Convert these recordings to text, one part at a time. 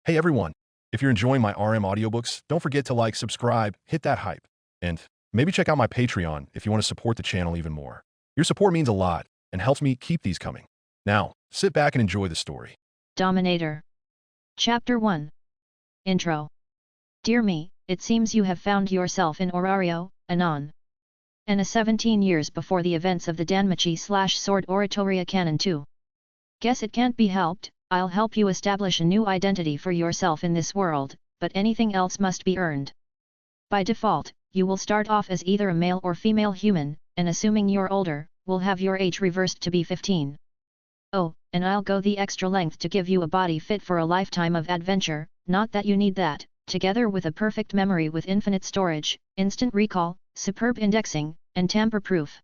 Hey everyone, if you're enjoying my RM audiobooks, don't forget to like, subscribe, hit that hype, and maybe check out my Patreon if you want to support the channel even more. Your support means a lot and helps me keep these coming. Now, sit back and enjoy the story. Dominator Chapter 1 Intro. Dear me, it seems you have found yourself in Orario, Anon. And 17 years before the events of the DanMachi/Sword Oratoria Canon 2. Guess it can't be helped. I'll help you establish a new identity for yourself in this world, but anything else must be earned. By default, you will start off as either a male or female human, and assuming you're older, will have your age reversed to be 15. Oh, and I'll go the extra length to give you a body fit for a lifetime of adventure, not that you need that, together with a perfect memory with infinite storage, instant recall, superb indexing, and tamper-proof.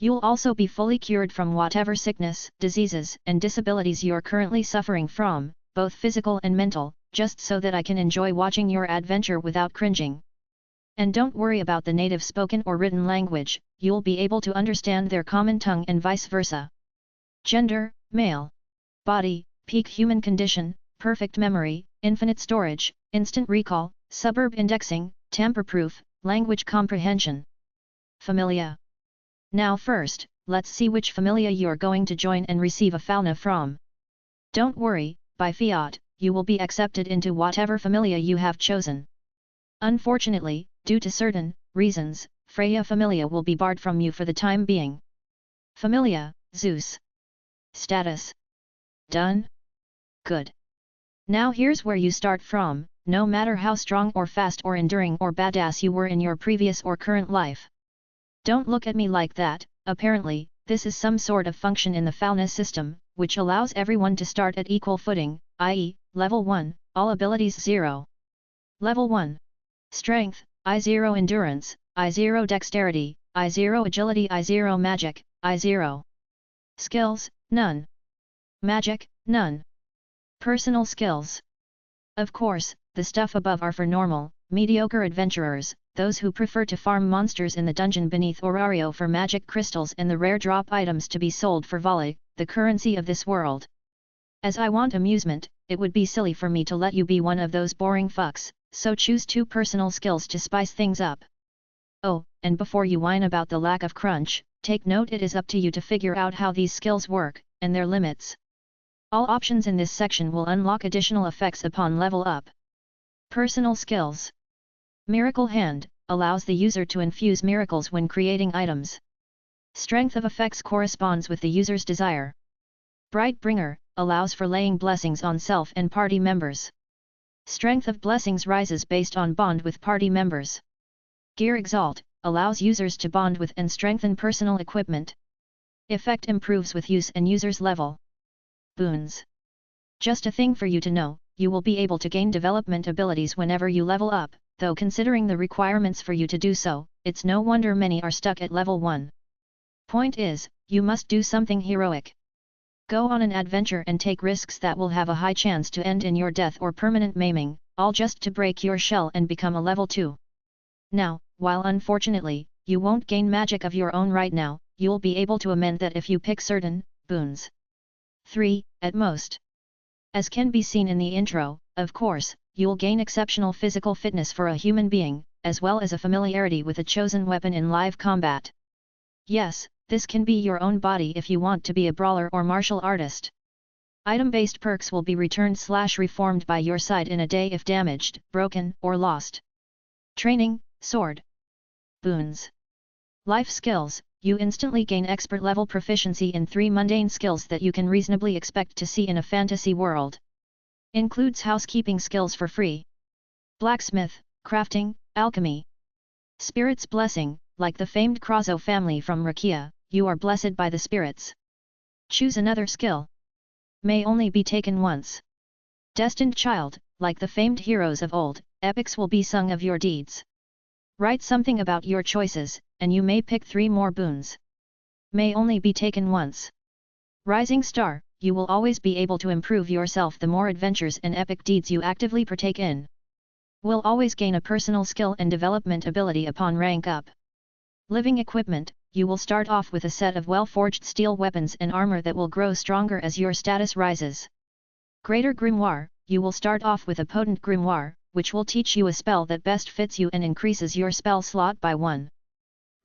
You'll also be fully cured from whatever sickness, diseases, and disabilities you're currently suffering from, both physical and mental, just so that I can enjoy watching your adventure without cringing. And don't worry about the native spoken or written language, you'll be able to understand their common tongue and vice versa. Gender, male. Body, peak human condition, perfect memory, infinite storage, instant recall, superb indexing, tamper-proof, language comprehension. Familia. Now first, let's see which familia you're going to join and receive a fauna from. Don't worry, by fiat, you will be accepted into whatever familia you have chosen. Unfortunately, due to certain reasons, Freya familia will be barred from you for the time being. Familia, Zeus. Status. Done? Good. Now here's where you start from, no matter how strong or fast or enduring or badass you were in your previous or current life. Don't look at me like that. Apparently, this is some sort of function in the fauna system, which allows everyone to start at equal footing, i.e., Level 1, all abilities 0. Level 1. Strength, I0 endurance, I0 dexterity, I0 agility, I0 magic, I0. Skills, none. Magic, none. Personal skills. Of course, the stuff above are for normal, mediocre adventurers, those who prefer to farm monsters in the dungeon beneath Orario for magic crystals and the rare drop items to be sold for volley, the currency of this world. As I want amusement, it would be silly for me to let you be one of those boring fucks, so choose 2 personal skills to spice things up. Oh, and before you whine about the lack of crunch, take note it is up to you to figure out how these skills work, and their limits. All options in this section will unlock additional effects upon level up. Personal skills. Miracle Hand allows the user to infuse miracles when creating items. Strength of effects corresponds with the user's desire. Bright Bringer allows for laying blessings on self and party members. Strength of blessings rises based on bond with party members. Gear Exalt allows users to bond with and strengthen personal equipment. Effect improves with use and user's level. Boons. Just a thing for you to know, you will be able to gain development abilities whenever you level up, though considering the requirements for you to do so, it's no wonder many are stuck at level 1. Point is, you must do something heroic. Go on an adventure and take risks that will have a high chance to end in your death or permanent maiming, all just to break your shell and become a level 2. Now, while unfortunately, you won't gain magic of your own right now, you'll be able to amend that if you pick certain boons. 3, at most. As can be seen in the intro, of course, you'll gain exceptional physical fitness for a human being, as well as a familiarity with a chosen weapon in live combat. Yes, this can be your own body if you want to be a brawler or martial artist. Item-based perks will be returned/reformed by your side in a day if damaged, broken, or lost. Training, sword. Boons. Life skills, you instantly gain expert level proficiency in 3 mundane skills that you can reasonably expect to see in a fantasy world. Includes housekeeping skills for free. Blacksmith, crafting, alchemy. Spirit's blessing, like the famed Krazo family from Rakia, you are blessed by the spirits. Choose another skill. May only be taken once. Destined child, like the famed heroes of old, epics will be sung of your deeds. Write something about your choices, and you may pick 3 more boons. May only be taken once. Rising star, you will always be able to improve yourself the more adventures and epic deeds you actively partake in. Will always gain a personal skill and development ability upon rank up. Living equipment, you will start off with a set of well-forged steel weapons and armor that will grow stronger as your status rises. Greater Grimoire, you will start off with a potent grimoire, which will teach you a spell that best fits you and increases your spell slot by 1.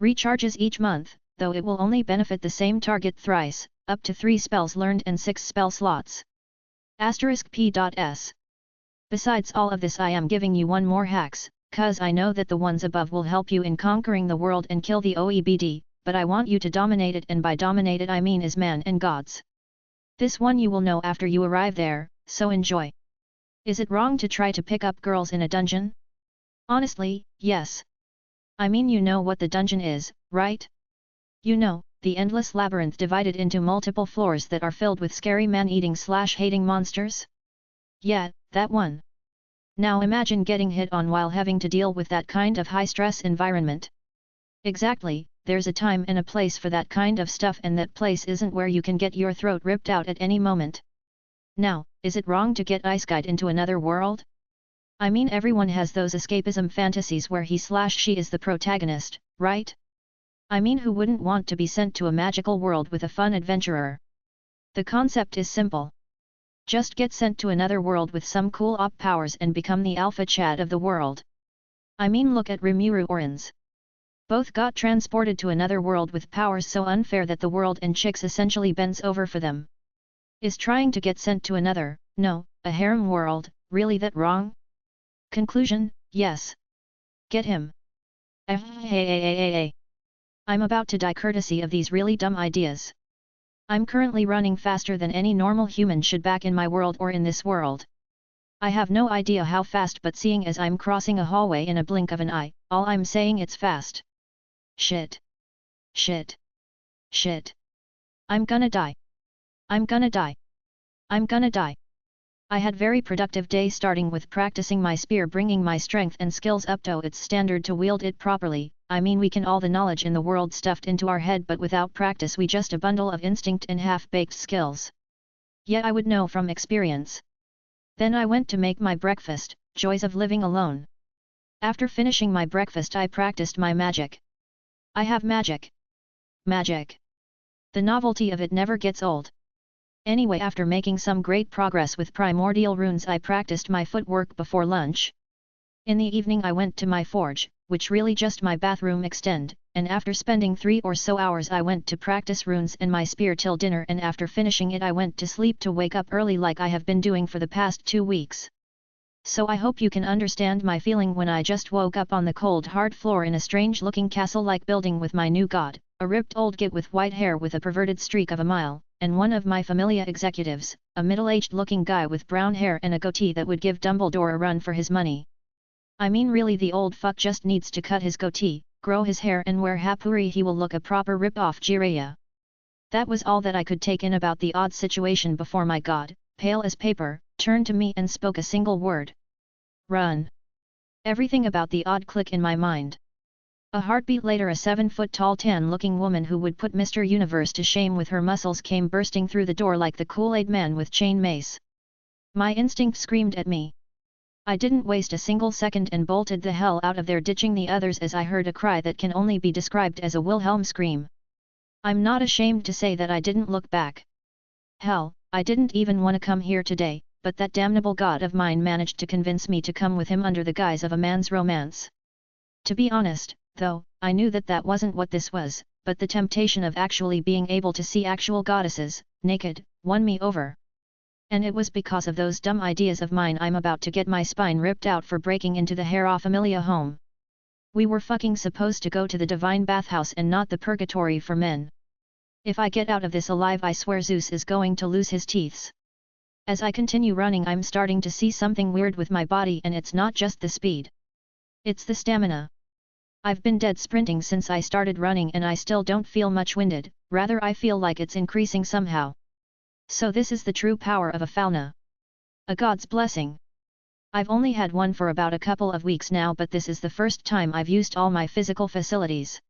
Recharges each month, though it will only benefit the same target thrice, up to 3 spells learned and 6 spell slots. *p.s. Besides all of this, I am giving you one more hacks, cause I know that the ones above will help you in conquering the world and kill the OEBD, but I want you to dominate it, and by dominate it I mean is man and gods. This one you will know after you arrive there, so enjoy. Is it wrong to try to pick up girls in a dungeon? Honestly, yes. I mean, you know what the dungeon is, right? You know, the endless labyrinth divided into multiple floors that are filled with scary man-eating/hating monsters? Yeah, that one. Now imagine getting hit on while having to deal with that kind of high-stress environment. Exactly, there's a time and a place for that kind of stuff, and that place isn't where you can get your throat ripped out at any moment. Now, is it wrong to get Iseguide into another world? I mean, everyone has those escapism fantasies where he/she is the protagonist, right? I mean, who wouldn't want to be sent to a magical world with a fun adventurer? The concept is simple. Just get sent to another world with some cool op powers and become the alpha Chad of the world. I mean, look at Rimuru Orans. Both got transported to another world with powers so unfair that the world and chicks essentially bends over for them. Is trying to get sent to another, no, a harem world, really that wrong? Conclusion, yes. Get him. I'm about to die courtesy of these really dumb ideas. I'm currently running faster than any normal human should back in my world or in this world. I have no idea how fast, but seeing as I'm crossing a hallway in a blink of an eye, all I'm saying it's fast. Shit. Shit. Shit. I'm gonna die. I'm gonna die. I'm gonna die. I had very productive day, starting with practicing my spear, bringing my strength and skills up to its standard to wield it properly. I mean, we can all the knowledge in the world stuffed into our head, but without practice we just a bundle of instinct and half-baked skills. Yet I would know from experience. Then I went to make my breakfast, joys of living alone. After finishing my breakfast I practiced my magic. I have magic. Magic. The novelty of it never gets old. Anyway, after making some great progress with primordial runes, I practiced my footwork before lunch. In the evening I went to my forge, which really just my bathroom extend, and after spending 3 or so hours I went to practice runes and my spear till dinner, and after finishing it I went to sleep to wake up early like I have been doing for the past 2 weeks. So I hope you can understand my feeling when I just woke up on the cold hard floor in a strange looking castle-like building with my new god, a ripped old git with white hair with a perverted streak of a mile, and one of my familia executives, a middle-aged looking guy with brown hair and a goatee that would give Dumbledore a run for his money. I mean, really, the old fuck just needs to cut his goatee, grow his hair and wear hapuri, he will look a proper rip-off Jiraiya. That was all that I could take in about the odd situation before my god, pale as paper, turned to me and spoke a single word. Run. Everything about the odd click in my mind. A heartbeat later, a 7-foot-tall tan-looking woman who would put Mr. Universe to shame with her muscles came bursting through the door like the Kool-Aid man with chain mace. My instinct screamed at me. I didn't waste a single second and bolted the hell out of there, ditching the others as I heard a cry that can only be described as a Wilhelm scream. I'm not ashamed to say that I didn't look back. Hell, I didn't even want to come here today, but that damnable god of mine managed to convince me to come with him under the guise of a man's romance. To be honest, though, I knew that that wasn't what this was, but the temptation of actually being able to see actual goddesses, naked, won me over. And it was because of those dumb ideas of mine I'm about to get my spine ripped out for breaking into the Hera Familia home. We were fucking supposed to go to the divine bathhouse and not the purgatory for men. If I get out of this alive, I swear Zeus is going to lose his teeths. As I continue running, I'm starting to see something weird with my body, and it's not just the speed. It's the stamina. I've been dead sprinting since I started running and I still don't feel much winded, rather I feel like it's increasing somehow. So this is the true power of a fauna. A god's blessing. I've only had one for about a couple of weeks now, but this is the first time I've used all my physical facilities.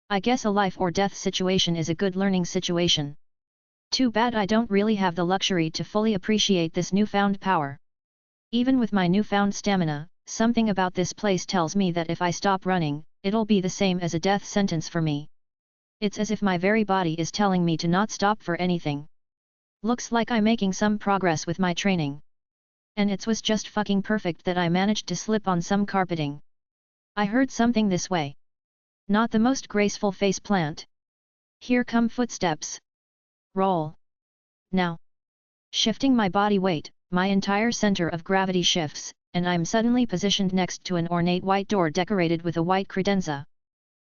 I guess a life or death situation is a good learning situation. Too bad I don't really have the luxury to fully appreciate this newfound power. Even with my newfound stamina, something about this place tells me that if I stop running, it'll be the same as a death sentence for me. It's as if my very body is telling me to not stop for anything. Looks like I'm making some progress with my training. And it was just fucking perfect that I managed to slip on some carpeting. I heard something this way. Not the most graceful face plant. Here come footsteps. Roll. Now. Shifting my body weight, my entire center of gravity shifts, and I'm suddenly positioned next to an ornate white door decorated with a white credenza.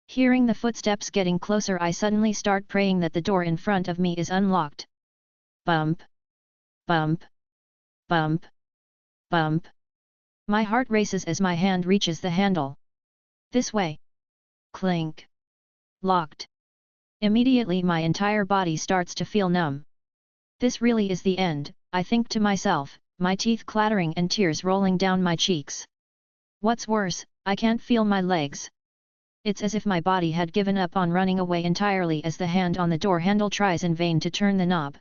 Hearing the footsteps getting closer, I suddenly start praying that the door in front of me is unlocked. Bump. Bump. Bump. Bump. My heart races as my hand reaches the handle. This way. Clink. Locked. Immediately my entire body starts to feel numb. This really is the end, I think to myself, my teeth clattering and tears rolling down my cheeks. What's worse, I can't feel my legs. It's as if my body had given up on running away entirely as the hand on the door handle tries in vain to turn the knob.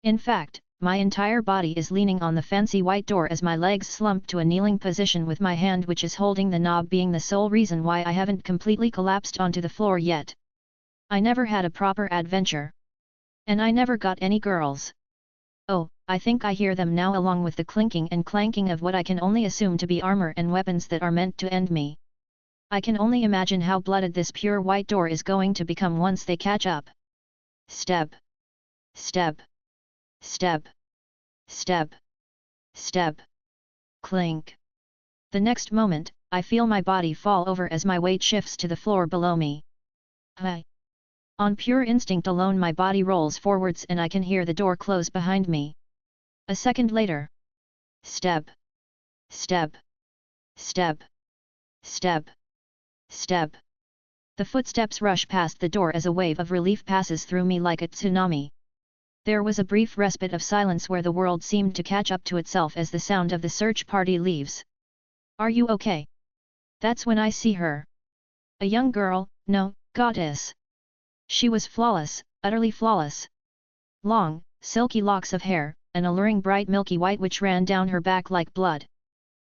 In fact, my entire body is leaning on the fancy white door as my legs slump to a kneeling position with my hand which is holding the knob being the sole reason why I haven't completely collapsed onto the floor yet. I never had a proper adventure. And I never got any girls. Oh, I think I hear them now along with the clinking and clanking of what I can only assume to be armor and weapons that are meant to end me. I can only imagine how blooded this pure white door is going to become once they catch up. Step. Step. Step. Step. Step. Clink. The next moment, I feel my body fall over as my weight shifts to the floor below me. Hi. On pure instinct alone my body rolls forwards and I can hear the door close behind me. A second later. Step. Step. Step. Step. Step. The footsteps rush past the door as a wave of relief passes through me like a tsunami. There was a brief respite of silence where the world seemed to catch up to itself as the sound of the search party leaves. Are you okay? That's when I see her. A young girl, no, goddess. She was flawless, utterly flawless. Long, silky locks of hair, an alluring bright milky white which ran down her back like blood.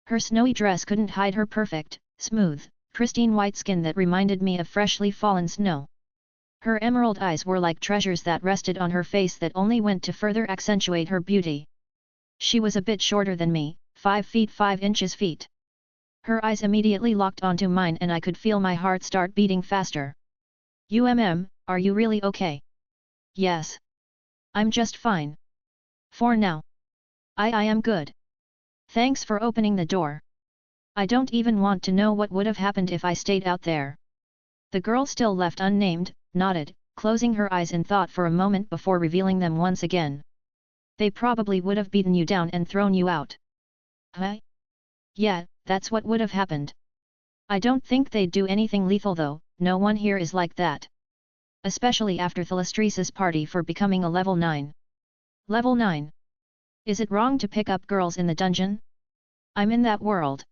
Her snowy dress couldn't hide her perfect, smooth, pristine white skin that reminded me of freshly fallen snow. Her emerald eyes were like treasures that rested on her face that only went to further accentuate her beauty. She was a bit shorter than me, 5 feet 5 inches feet. Her eyes immediately locked onto mine and I could feel my heart start beating faster. Are you really okay? Yes. I'm just fine. For now. I am good. Thanks for opening the door. I don't even want to know what would have happened if I stayed out there. The girl still left unnamed, nodded, closing her eyes in thought for a moment before revealing them once again. They probably would have beaten you down and thrown you out. Huh? Yeah, that's what would have happened. I don't think they'd do anything lethal though, no one here is like that. Especially after Thalestrese's party for becoming a level 9. Level 9? Is it wrong to pick up girls in the dungeon? I'm in that world.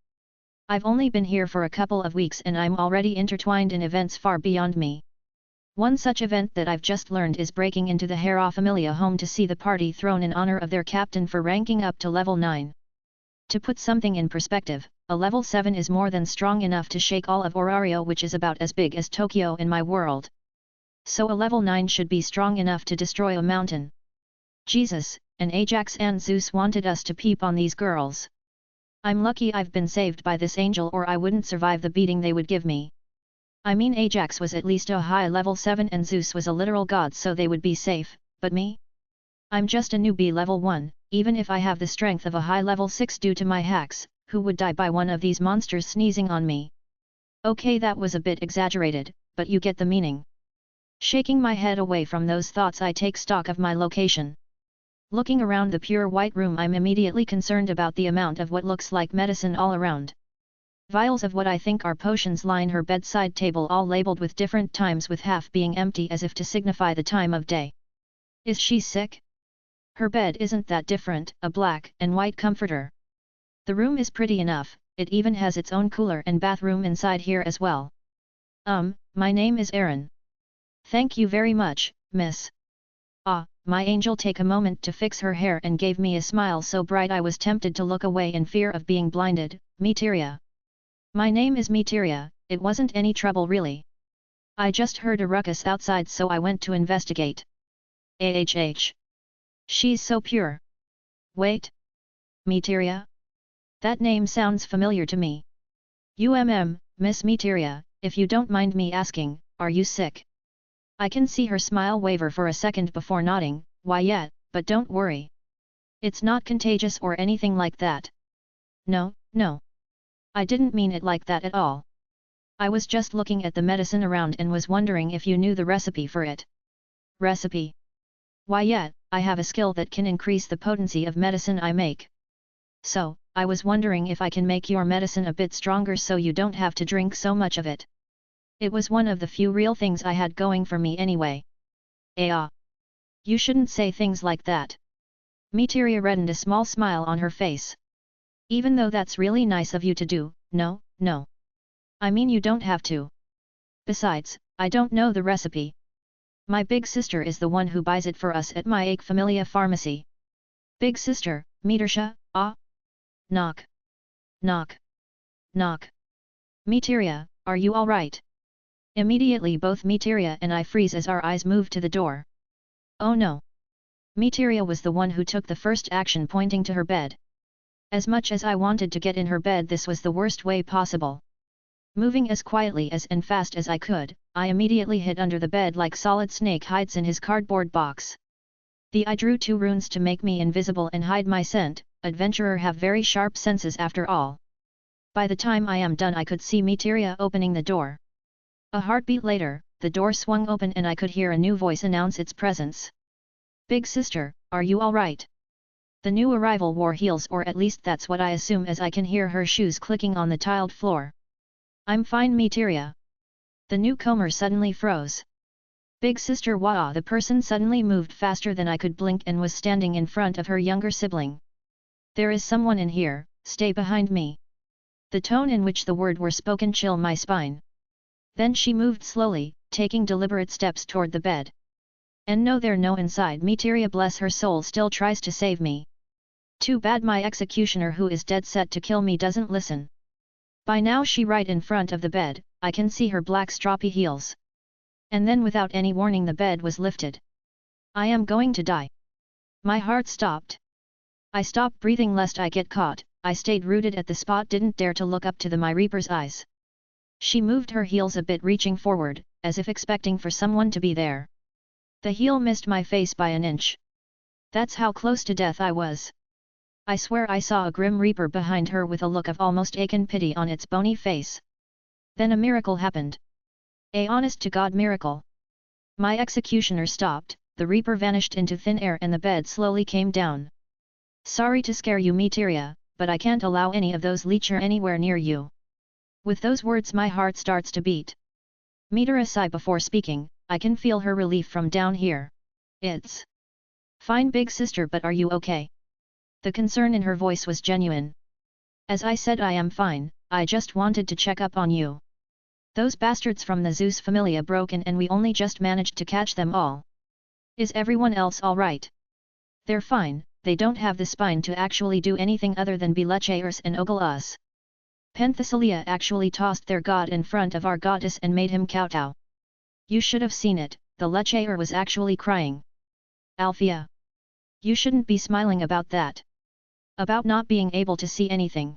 I've only been here for a couple of weeks and I'm already intertwined in events far beyond me. One such event that I've just learned is breaking into the Hera Familia home to see the party thrown in honor of their captain for ranking up to level 9. To put something in perspective, a level 7 is more than strong enough to shake all of Orario, which is about as big as Tokyo in my world. So a level 9 should be strong enough to destroy a mountain. Jesus, and Ajax and Zeus wanted us to peep on these girls. I'm lucky I've been saved by this angel or I wouldn't survive the beating they would give me. I mean Ajax was at least a high level 7 and Zeus was a literal god so they would be safe, but me? I'm just a newbie level 1, even if I have the strength of a high level 6 due to my hacks, who would die by one of these monsters sneezing on me? Okay, that was a bit exaggerated, but you get the meaning. Shaking my head away from those thoughts, I take stock of my location. Looking around the pure white room, I'm immediately concerned about the amount of what looks like medicine all around. Vials of what I think are potions line her bedside table, all labeled with different times with half being empty as if to signify the time of day. Is she sick? Her bed isn't that different, a black and white comforter. The room is pretty enough, it even has its own cooler and bathroom inside here as well. My name is Erin. Thank you very much, miss. Ah, my angel. Take a moment to fix her hair and gave me a smile so bright I was tempted to look away in fear of being blinded. Materia. My name is Materia, it wasn't any trouble really. I just heard a ruckus outside so I went to investigate. She's so pure. Wait. Meteria? That name sounds familiar to me. Miss Meteria, if you don't mind me asking, are you sick? I can see her smile waver for a second before nodding, why yet, but don't worry. It's not contagious or anything like that. No, no. I didn't mean it like that at all. I was just looking at the medicine around and was wondering if you knew the recipe for it. Recipe? Why yet, I have a skill that can increase the potency of medicine I make. So, I was wondering if I can make your medicine a bit stronger so you don't have to drink so much of it. It was one of the few real things I had going for me anyway. You shouldn't say things like that. Meteria reddened a small smile on her face. Even though that's really nice of you to do, no. I mean you don't have to. Besides, I don't know the recipe. My big sister is the one who buys it for us at my Ake Familia pharmacy. Big sister, Metersha, Knock. Knock. Knock. Meteria, are you alright? Immediately both Meteria and I freeze as our eyes move to the door. Oh no. Meteria was the one who took the first action, pointing to her bed. As much as I wanted to get in her bed, this was the worst way possible. Moving as quietly as and fast as I could, I immediately hid under the bed like Solid Snake hides in his cardboard box. I drew 2 runes to make me invisible and hide my scent. Adventurer have very sharp senses after all. By the time I am done I could see Meteria opening the door. A heartbeat later, the door swung open and I could hear a new voice announce its presence. Big sister, are you alright? The new arrival wore heels, or at least that's what I assume as I can hear her shoes clicking on the tiled floor. I'm fine, Meteria. The newcomer suddenly froze. Big sister Wah! The person suddenly moved faster than I could blink and was standing in front of her younger sibling. There is someone in here, stay behind me. The tone in which the words were spoken chill my spine. Then she moved slowly, taking deliberate steps toward the bed. And no, there no inside. Meteria, bless her soul, still tries to save me. Too bad my executioner, who is dead set to kill me, doesn't listen. By now she right in front of the bed, I can see her black stroppy heels. And then without any warning the bed was lifted. I am going to die. My heart stopped. I stopped breathing lest I get caught. I stayed rooted at the spot, didn't dare to look up to my Reaper's eyes. She moved her heels a bit, reaching forward, as if expecting for someone to be there. The heel missed my face by an inch. That's how close to death I was. I swear I saw a grim Reaper behind her with a look of almost aching pity on its bony face. Then a miracle happened. A honest-to-God miracle. My executioner stopped, the Reaper vanished into thin air and the bed slowly came down. Sorry to scare you, Meteria, but I can't allow any of those leecher anywhere near you. With those words my heart starts to beat. Meteria sighed before speaking, I can feel her relief from down here. It's fine, big sister, but are you okay? The concern in her voice was genuine. As I said, I am fine, I just wanted to check up on you. Those bastards from the Zeus Familia broke in and we only just managed to catch them all. Is everyone else alright? They're fine, they don't have the spine to actually do anything other than be lechers and ogle us. Penthesilea actually tossed their god in front of our goddess and made him kowtow. You should have seen it, the lecher was actually crying. Althea. You shouldn't be smiling about that. About not being able to see anything.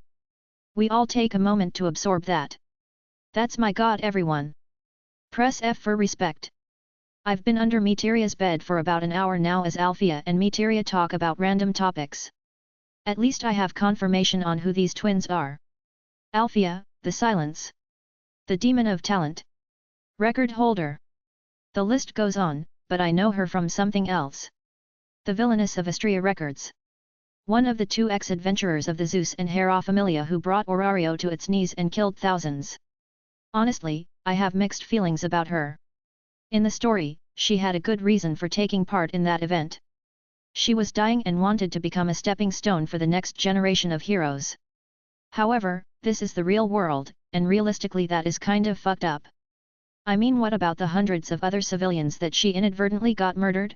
We all take a moment to absorb that. That's my god, everyone. Press F for respect. I've been under Meteria's bed for about an hour now as Althea and Meteria talk about random topics. At least I have confirmation on who these twins are. Althea, the silence. The demon of talent. Record holder. The list goes on, but I know her from something else. The villainess of Astria Records. One of the 2 ex-adventurers of the Zeus and Hera Familia who brought Orario to its knees and killed thousands. Honestly, I have mixed feelings about her. In the story, she had a good reason for taking part in that event. She was dying and wanted to become a stepping stone for the next generation of heroes. However, this is the real world, and realistically that is kind of fucked up. I mean, what about the hundreds of other civilians that she inadvertently got murdered?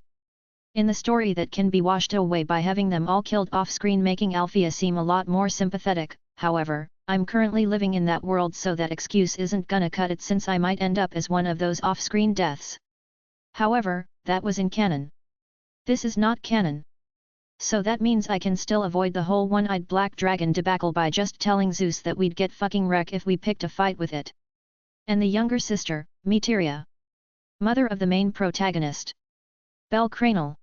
In the story that can be washed away by having them all killed off-screen, making Althea seem a lot more sympathetic. However, I'm currently living in that world, so that excuse isn't gonna cut it, since I might end up as one of those off-screen deaths. However, that was in canon. This is not canon. So that means I can still avoid the whole one-eyed black dragon debacle by just telling Zeus that we'd get fucking wreck if we picked a fight with it. And the younger sister, Materia. Mother of the main protagonist. Belle Cranel.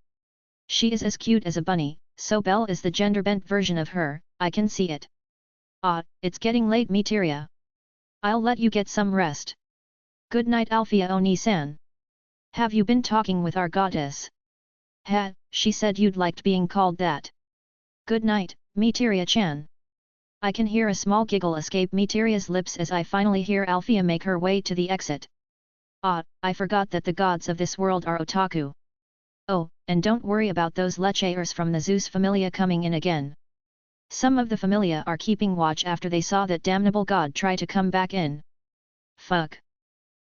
She is as cute as a bunny, so Belle is the gender-bent version of her, I can see it. Ah, it's getting late, Materia. I'll let you get some rest. Good night, Althea Oni-san. Have you been talking with our goddess? Ha, she said you'd liked being called that. Good night, Materia-chan. I can hear a small giggle escape Materia's lips as I finally hear Althea make her way to the exit. Ah, I forgot that the gods of this world are otaku. Oh, and don't worry about those lechers from the Zeus Familia coming in again. Some of the Familia are keeping watch after they saw that damnable god try to come back in. Fuck.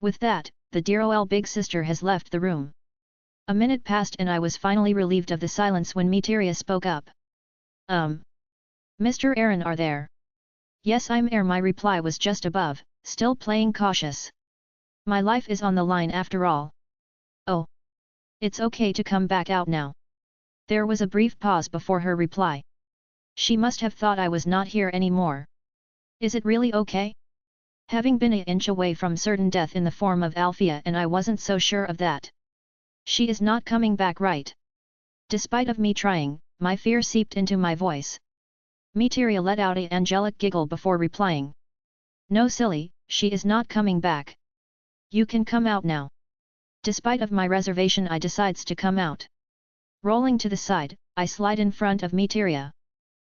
With that, the dear ol' big sister has left the room. A minute passed and I was finally relieved of the silence when Materia spoke up. Mr. Aaron, are there? Yes, I'm here. My reply was just above, still playing cautious. My life is on the line after all. Oh. It's okay to come back out now. There was a brief pause before her reply. She must have thought I was not here anymore. Is it really okay? Having been an inch away from certain death in the form of Althea, and I wasn't so sure of that. She is not coming back, right? Despite of me trying, my fear seeped into my voice. Materia let out an angelic giggle before replying. No, silly, she is not coming back. You can come out now. Despite of my reservation, I decides to come out. Rolling to the side, I slide in front of Materia.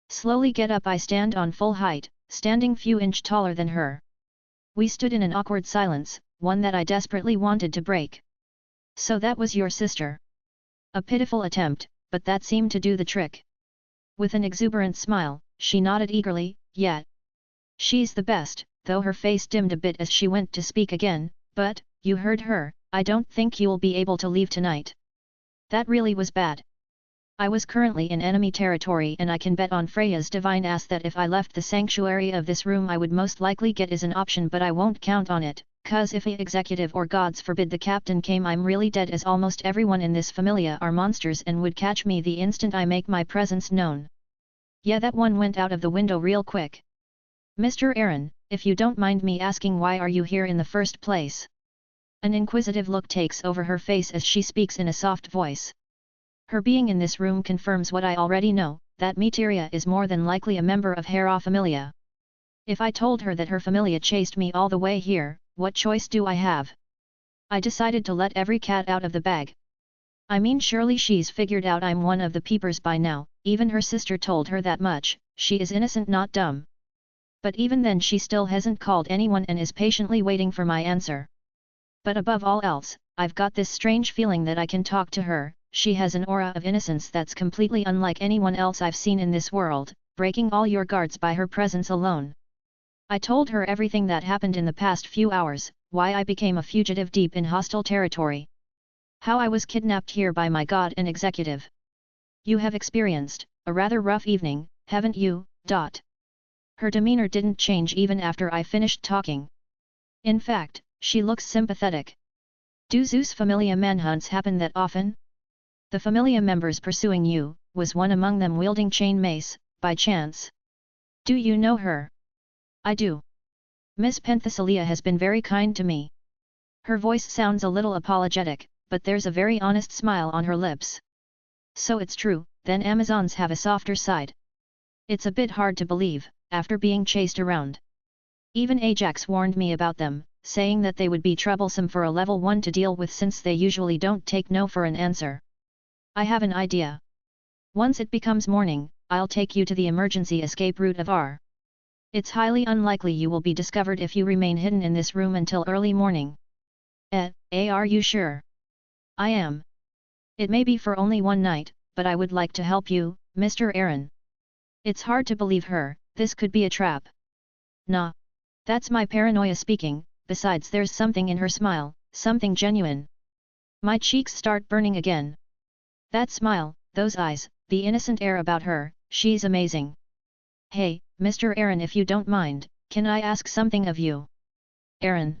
Slowly get up, I stand on full height, standing few inch taller than her. We stood in an awkward silence, one that I desperately wanted to break. So that was your sister. A pitiful attempt, but that seemed to do the trick. With an exuberant smile, she nodded eagerly, yeah. She's the best, though her face dimmed a bit as she went to speak again, but, you heard her, I don't think you'll be able to leave tonight. That really was bad. I was currently in enemy territory and I can bet on Freya's divine ass that if I left the sanctuary of this room I would most likely get is an option, but I won't count on it, cause if a executive or gods forbid the captain came I'm really dead, as almost everyone in this familia are monsters and would catch me the instant I make my presence known. Yeah, that one went out of the window real quick. Mr. Aaron, if you don't mind me asking, why are you here in the first place? An inquisitive look takes over her face as she speaks in a soft voice. Her being in this room confirms what I already know, that Materia is more than likely a member of Hera Familia. If I told her that her familia chased me all the way here, what choice do I have? I decided to let every cat out of the bag. I mean, surely she's figured out I'm one of the peepers by now, even her sister told her that much, she is innocent not dumb. But even then she still hasn't called anyone and is patiently waiting for my answer. But above all else, I've got this strange feeling that I can talk to her. She has an aura of innocence that's completely unlike anyone else I've seen in this world, breaking all your guards by her presence alone. I told her everything that happened in the past few hours, why I became a fugitive deep in hostile territory. How I was kidnapped here by my god and executive. You have experienced a rather rough evening, haven't you? Her demeanor didn't change even after I finished talking. In fact, she looks sympathetic. Do Zeus Familia manhunts happen that often? The Familia members pursuing you, was one among them wielding chain mace, by chance? Do you know her? I do. Miss Penthesilea has been very kind to me. Her voice sounds a little apologetic, but there's a very honest smile on her lips. So it's true, then Amazons have a softer side. It's a bit hard to believe, after being chased around. Even Ajax warned me about them, saying that they would be troublesome for a level 1 to deal with since they usually don't take no for an answer. I have an idea. Once it becomes morning, I'll take you to the emergency escape route of R. It's highly unlikely you will be discovered if you remain hidden in this room until early morning. Are you sure? I am. It may be for only one night, but I would like to help you, Mr. Aaron. It's hard to believe her, this could be a trap. Nah. That's my paranoia speaking, besides there's something in her smile, something genuine. My cheeks start burning again. That smile, those eyes, the innocent air about her, she's amazing. Hey, Mr. Aaron, if you don't mind, can I ask something of you? Aaron.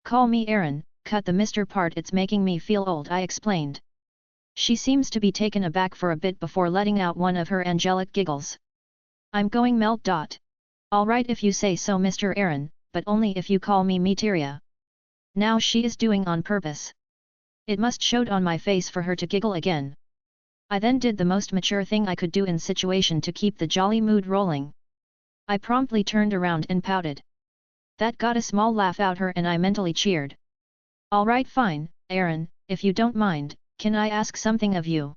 Call me Aaron, cut the Mr. part, it's making me feel old, I explained. She seems to be taken aback for a bit before letting out one of her angelic giggles. I'm going melt. Alright if you say so Mr. Aaron, but only if you call me Meteria. Now she is doing on purpose. It must showed on my face for her to giggle again. I then did the most mature thing I could do in situation to keep the jolly mood rolling. I promptly turned around and pouted. That got a small laugh out her and I mentally cheered. Alright fine, Aaron, if you don't mind, can I ask something of you?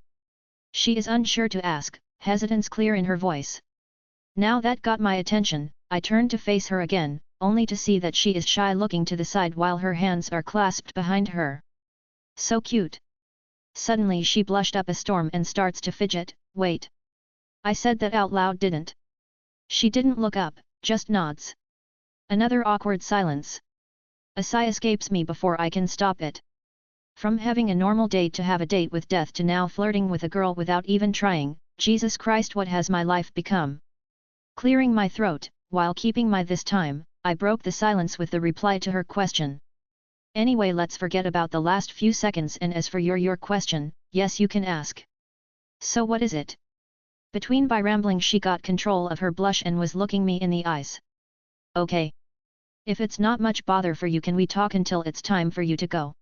She is unsure to ask, hesitance clear in her voice. Now that got my attention, I turned to face her again, only to see that she is shy looking to the side while her hands are clasped behind her. So cute. Suddenly she blushed up a storm and starts to fidget. Wait. I said that out loud didn't. She didn't look up, just nods. Another awkward silence. A sigh escapes me before I can stop it. From having a normal date to have a date with death to now flirting with a girl without even trying, Jesus Christ, what has my life become? Clearing my throat, while keeping my this time, I broke the silence with the reply to her question. Anyway, let's forget about the last few seconds, and as for your question, yes you can ask. So what is it? Between by rambling she got control of her blush and was looking me in the eyes. Okay. If it's not much bother for you, can we talk until it's time for you to go?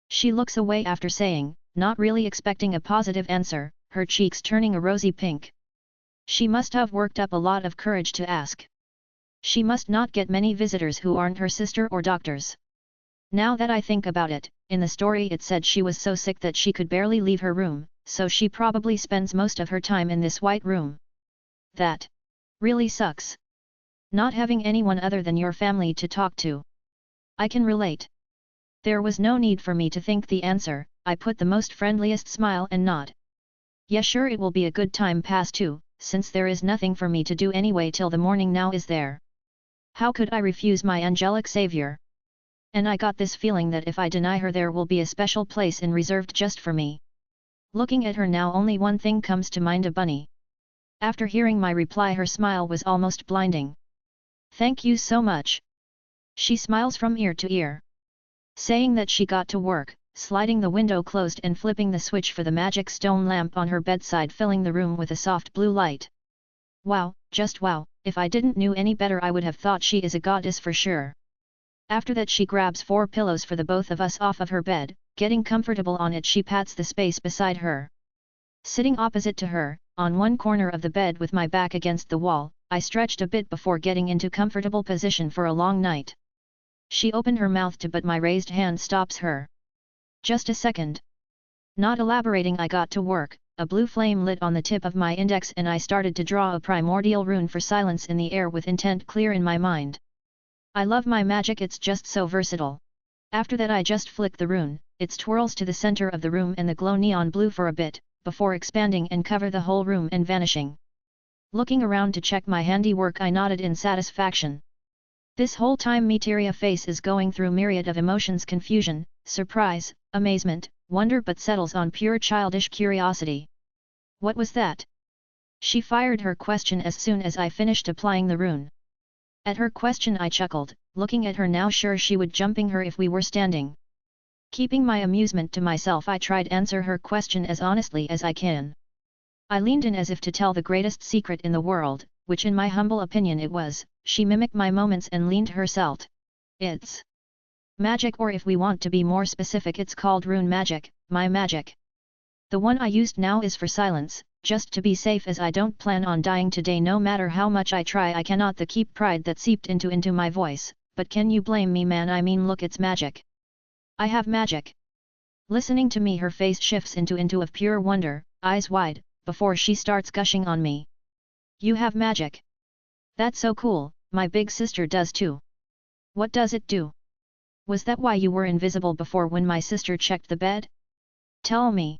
She looks away after saying, not really expecting a positive answer, her cheeks turning a rosy pink. She must have worked up a lot of courage to ask. She must not get many visitors who aren't her sister or doctors. Now that I think about it, in the story it said she was so sick that she could barely leave her room, so she probably spends most of her time in this white room. That really sucks. Not having anyone other than your family to talk to. I can relate. There was no need for me to think the answer, I put the most friendliest smile and nod. Yeah sure, it will be a good time pass too, since there is nothing for me to do anyway till the morning now, is there? How could I refuse my angelic savior? And I got this feeling that if I deny her there will be a special place in reserved just for me. Looking at her now, only one thing comes to mind: a bunny. After hearing my reply, her smile was almost blinding. Thank you so much. She smiles from ear to ear. Saying that, she got to work, sliding the window closed and flipping the switch for the magic stone lamp on her bedside, filling the room with a soft blue light. Wow, just wow, if I didn't know any better I would have thought she is a goddess for sure. After that she grabs 4 pillows for the both of us off of her bed, getting comfortable on it she pats the space beside her. Sitting opposite to her, on one corner of the bed with my back against the wall, I stretched a bit before getting into comfortable position for a long night. She opened her mouth to, but my raised hand stops her. Just a second. Not elaborating, I got to work. A blue flame lit on the tip of my index and I started to draw a primordial rune for silence in the air with intent clear in my mind. I love my magic, it's just so versatile. After that I just flick the rune, it twirls to the center of the room and the glow neon blue for a bit, before expanding and cover the whole room and vanishing. Looking around to check my handiwork, I nodded in satisfaction. This whole time Meteria face is going through myriad of emotions: confusion, surprise, amazement, wonder, but settles on pure childish curiosity. What was that? She fired her question as soon as I finished applying the rune. At her question I chuckled, looking at her now, sure she would jumping her if we were standing. Keeping my amusement to myself, I tried answer her question as honestly as I can. I leaned in as if to tell the greatest secret in the world, which in my humble opinion it was. She mimicked my moments and leaned herself. It's magic, or if we want to be more specific, it's called rune magic, my magic. The one I used now is for silence, just to be safe, as I don't plan on dying today. No matter how much I try, I cannot keep pride that seeped into my voice. But can you blame me, man? I mean, look, it's magic. I have magic. Listening to me, her face shifts into of pure wonder, eyes wide, before she starts gushing on me. You have magic? That's so cool, my big sister does too. What does it do? Was that why you were invisible before when my sister checked the bed? Tell me.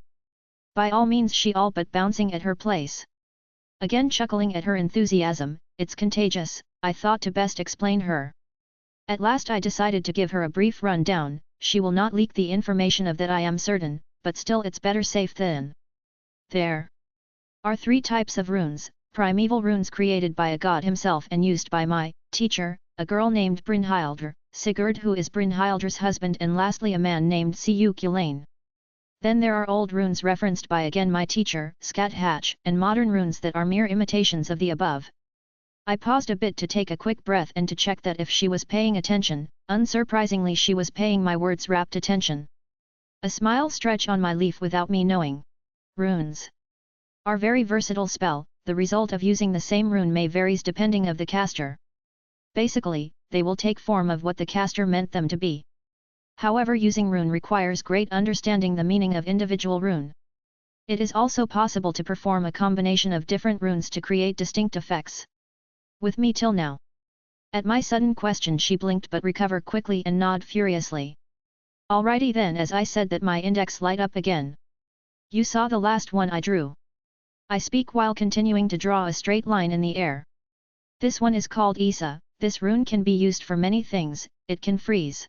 By all means, she all but bouncing at her place. Again chuckling at her enthusiasm. It's contagious, I thought to best explain her. At last I decided to give her a brief rundown. She will not leak the information of that, I am certain, but still it's better safe than. There are 3 types of runes: primeval runes created by a god himself and used by my teacher, a girl named Brynhildr, Sigurd who is Brynhildr's husband, and lastly a man named Siu Kulane. Then there are old runes referenced by again my teacher, Scat Hatch, and modern runes that are mere imitations of the above. I paused a bit to take a quick breath and to check that if she was paying attention. Unsurprisingly, she was paying my words rapt attention. A smile stretched on my leaf without me knowing. Runes are very versatile spell. The result of using the same rune may varies depending of the caster. Basically, they will take form of what the caster meant them to be. However, using rune requires great understanding the meaning of individual rune. It is also possible to perform a combination of different runes to create distinct effects. With me till now. At my sudden question she blinked but recovered quickly and nodded furiously. Alrighty then, as I said that my index light up again. You saw the last one I drew. I speak while continuing to draw a straight line in the air. This one is called Isa. This rune can be used for many things. It can freeze.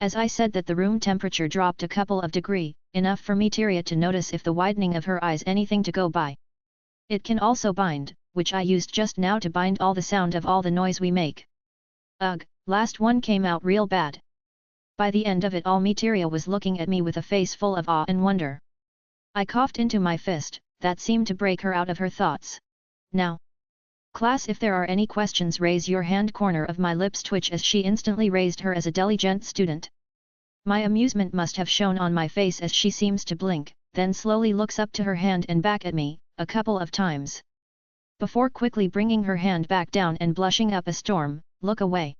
As I said that the room temperature dropped a couple of degrees, enough for Materia to notice if the widening of her eyes anything to go by. It can also bind, which I used just now to bind all the sound of all the noise we make. Ugh, last one came out real bad. By the end of it all, Materia was looking at me with a face full of awe and wonder. I coughed into my fist, that seemed to break her out of her thoughts. Now, class, if there are any questions, raise your hand. Corner of my lips twitch as she instantly raised her as a diligent student. My amusement must have shown on my face as she seems to blink, then slowly looks up to her hand and back at me, a couple of times. Before quickly bringing her hand back down and blushing up a storm, look away.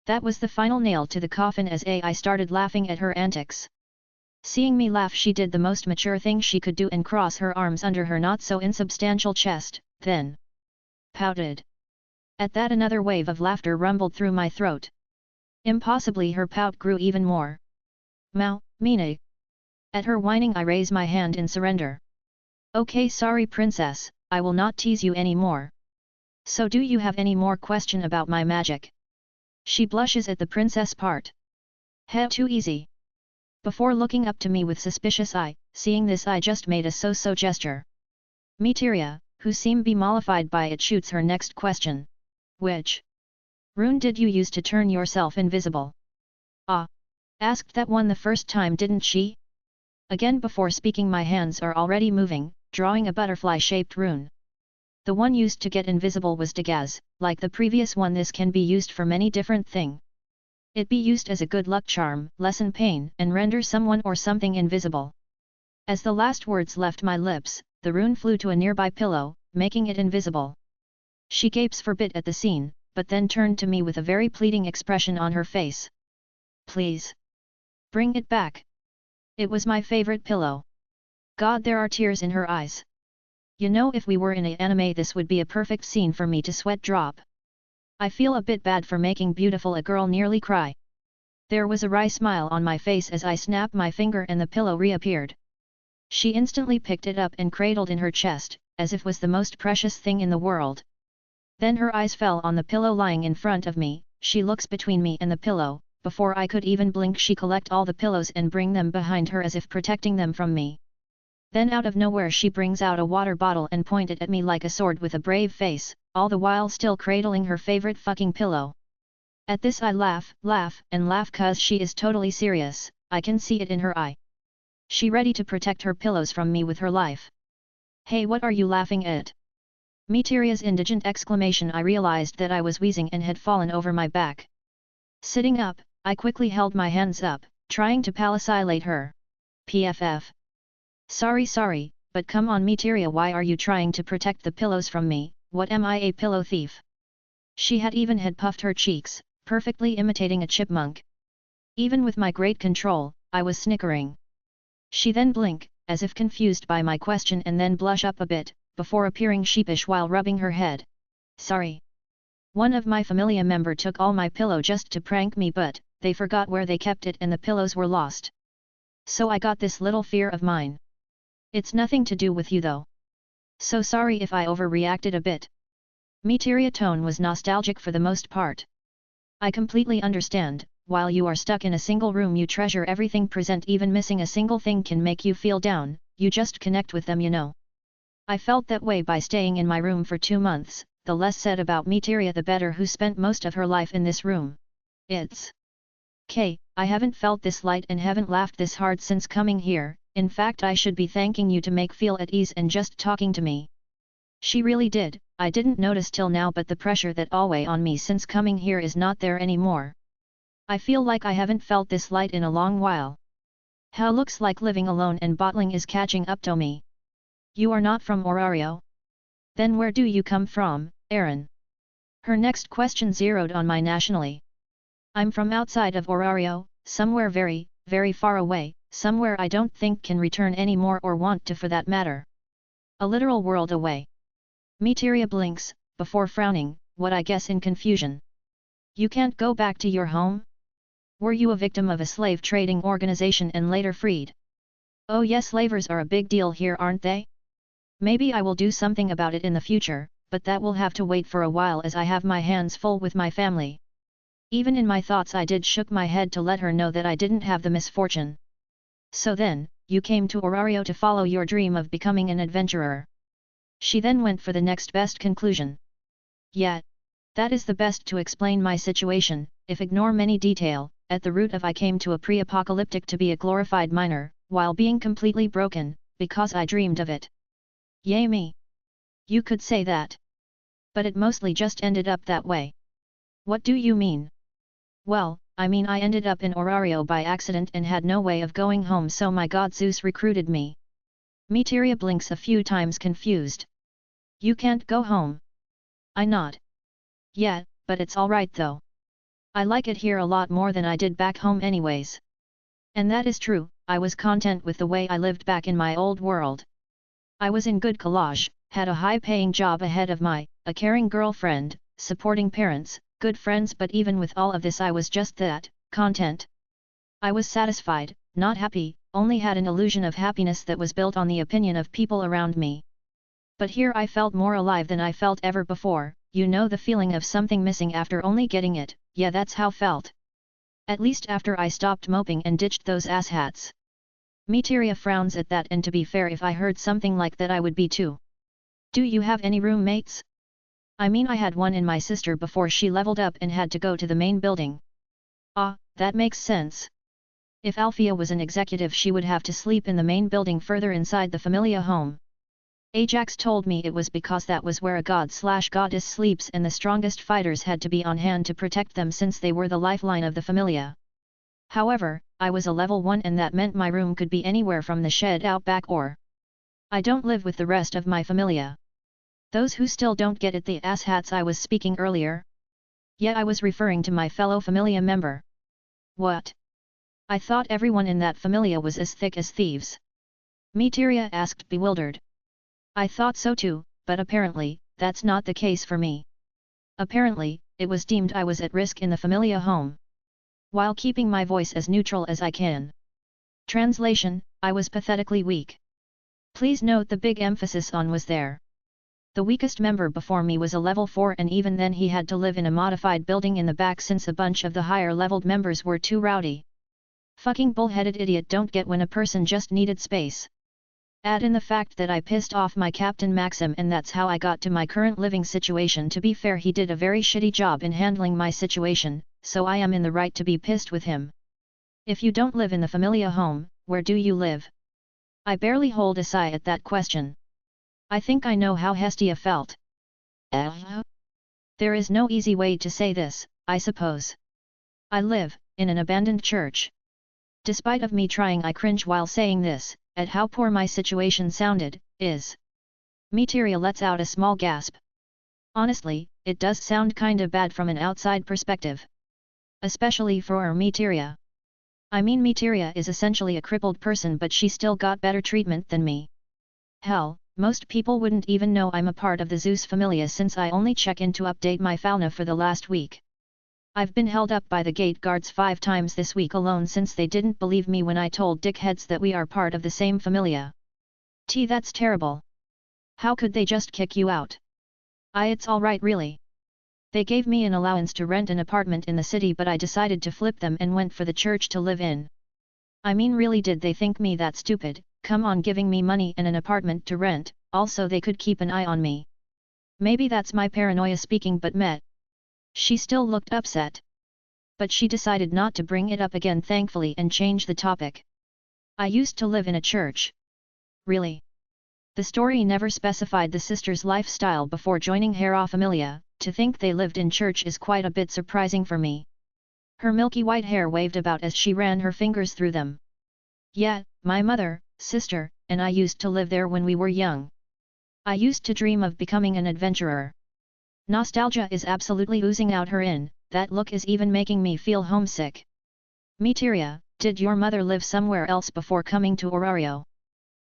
That was the final nail to the coffin as I started laughing at her antics. Seeing me laugh, she did the most mature thing she could do and cross her arms under her not so insubstantial chest, then pouted. At that another wave of laughter rumbled through my throat. Impossibly her pout grew even more. Mao, Mina. At her whining I raise my hand in surrender. Okay, sorry princess, I will not tease you anymore. So do you have any more question about my magic? She blushes at the princess part. Heh, too easy. Before looking up to me with suspicious eye, seeing this I just made a so-so gesture. Materia, who seemed be mollified by it, shoots her next question. Which rune did you use to turn yourself invisible? Ah! Asked that one the first time, didn't she? Again, before speaking my hands are already moving, drawing a butterfly-shaped rune. The one used to get invisible was Dagaz. Like the previous one, this can be used for many different things. It be used as a good luck charm, lessen pain, and render someone or something invisible. As the last words left my lips, the rune flew to a nearby pillow, making it invisible. She gapes for a bit at the scene, but then turned to me with a very pleading expression on her face. Please. Bring it back. It was my favorite pillow. God, there are tears in her eyes. You know, if we were in an anime, this would be a perfect scene for me to sweat drop. I feel a bit bad for making beautiful a girl nearly cry. There was a wry smile on my face as I snapped my finger and the pillow reappeared. She instantly picked it up and cradled in her chest, as if it was the most precious thing in the world. Then her eyes fell on the pillow lying in front of me. She looks between me and the pillow. Before I could even blink, she collect all the pillows and bring them behind her as if protecting them from me. Then out of nowhere she brings out a water bottle and pointed at me like a sword with a brave face, all the while still cradling her favorite fucking pillow. At this I laugh, and laugh cause she is totally serious. I can see it in her eye. She ready to protect her pillows from me with her life. Hey, what are you laughing at? Materia's indigent exclamation. I realized that I was wheezing and had fallen over my back. Sitting up, I quickly held my hands up, trying to palliate her. PFF. Sorry, but come on Materia, why are you trying to protect the pillows from me? What am I, a pillow thief? She had even had puffed her cheeks, perfectly imitating a chipmunk. Even with my great control, I was snickering. She then blinked, as if confused by my question, and then blush up a bit, before appearing sheepish while rubbing her head. Sorry. One of my familia member took all my pillow just to prank me, but they forgot where they kept it and the pillows were lost. So I got this little fear of mine. It's nothing to do with you though. So sorry if I overreacted a bit. Materia tone was nostalgic for the most part. I completely understand. While you are stuck in a single room, you treasure everything present. Even missing a single thing can make you feel down. You just connect with them, you know. I felt that way by staying in my room for 2 months. The less said about Materia the better, who spent most of her life in this room. It's I haven't felt this light and haven't laughed this hard since coming here. in fact I should be thanking you to make feel at ease and just talking to me. She really did, I didn't notice till now, but the pressure that always on me since coming here is not there anymore. I feel like I haven't felt this light in a long while. How looks like living alone and bottling is catching up to me. You are not from Orario? Then where do you come from, Aaron? Her next question zeroed on my nationality. I'm from outside of Orario, somewhere very, very far away, somewhere I don't think can return anymore or want to for that matter. A literal world away. Meteria blinks, before frowning, what I guess in confusion. You can't go back to your home? Were you a victim of a slave trading organization and later freed? Oh yes, slavers are a big deal here, aren't they? Maybe I will do something about it in the future, but that will have to wait for a while as I have my hands full with my family. Even in my thoughts I did shook my head to let her know that I didn't have the misfortune. So then, you came to Orario to follow your dream of becoming an adventurer. She then went for the next best conclusion. Yeah. That is the best to explain my situation, if ignore many detail, at the root of I came to a pre-apocalyptic to be a glorified miner, while being completely broken, because I dreamed of it. Yay me! You could say that. But it mostly just ended up that way. What do you mean? Well, I mean I ended up in Orario by accident and had no way of going home, so my god Zeus recruited me. Meteria blinks a few times confused. You can't go home. I nod. Yeah, but it's alright though. I like it here a lot more than I did back home anyways. And that is true, I was content with the way I lived back in my old world. I was in good collage, had a high-paying job ahead of a caring girlfriend, supporting parents, good friends, but even with all of this I was just that, content. I was satisfied, not happy, only had an illusion of happiness that was built on the opinion of people around me. But here I felt more alive than I felt ever before, you know the feeling of something missing after only getting it, yeah that's how felt. At least after I stopped moping and ditched those asshats. Meteria frowns at that, and to be fair, if I heard something like that I would be too. Do you have any roommates? I mean I had one in my sister before she leveled up and had to go to the main building. Ah, that makes sense. If Althea was an executive she would have to sleep in the main building further inside the Familia home. Ajax told me it was because that was where a god/goddess sleeps and the strongest fighters had to be on hand to protect them since they were the lifeline of the Familia. However, I was a level 1 and that meant my room could be anywhere from the shed out back or. I don't live with the rest of my Familia. Those who still don't get it, the asshats I was speaking earlier? Yeah, I was referring to my fellow Familia member. What? I thought everyone in that Familia was as thick as thieves. Meteria asked, bewildered. I thought so too, but apparently, that's not the case for me. Apparently, it was deemed I was at risk in the Familia home. While keeping my voice as neutral as I can. Translation, I was pathetically weak. Please note the big emphasis on was there. The weakest member before me was a level 4 and even then he had to live in a modified building in the back since a bunch of the higher leveled members were too rowdy. Fucking bullheaded idiot don't get when a person just needed space. Add in the fact that I pissed off my Captain Maxim and that's how I got to my current living situation. To be fair, he did a very shitty job in handling my situation, so I am in the right to be pissed with him. If you don't live in the Familia home, where do you live? I barely hold a sigh at that question. I think I know how Hestia felt. There is no easy way to say this, I suppose. I live in an abandoned church. Despite of me trying, I cringe while saying this, at how poor my situation sounded, Meteria lets out a small gasp. Honestly, it does sound kinda bad from an outside perspective. Especially for Meteria. I mean, Meteria is essentially a crippled person, but she still got better treatment than me. Hell, most people wouldn't even know I'm a part of the Zeus Familia since I only check in to update my fauna for the last week. I've been held up by the gate guards 5 times this week alone since they didn't believe me when I told dickheads that we are part of the same Familia. That's terrible. How could they just kick you out? It's alright really. They gave me an allowance to rent an apartment in the city, but I decided to flip them and went for the church to live in. I mean, really, did they think me that stupid? Come on, giving me money and an apartment to rent, also they could keep an eye on me. Maybe that's my paranoia speaking, but she still looked upset. But she decided not to bring it up again thankfully and change the topic. I used to live in a church. Really? The story never specified the sisters' lifestyle before joining Hera Familia. To think they lived in church is quite a bit surprising for me. Her milky white hair waved about as she ran her fingers through them. Yeah, my mother, sister, and I used to live there when we were young. I used to dream of becoming an adventurer. Nostalgia is absolutely oozing out her in, that look is even making me feel homesick. Meteria, did your mother live somewhere else before coming to Orario?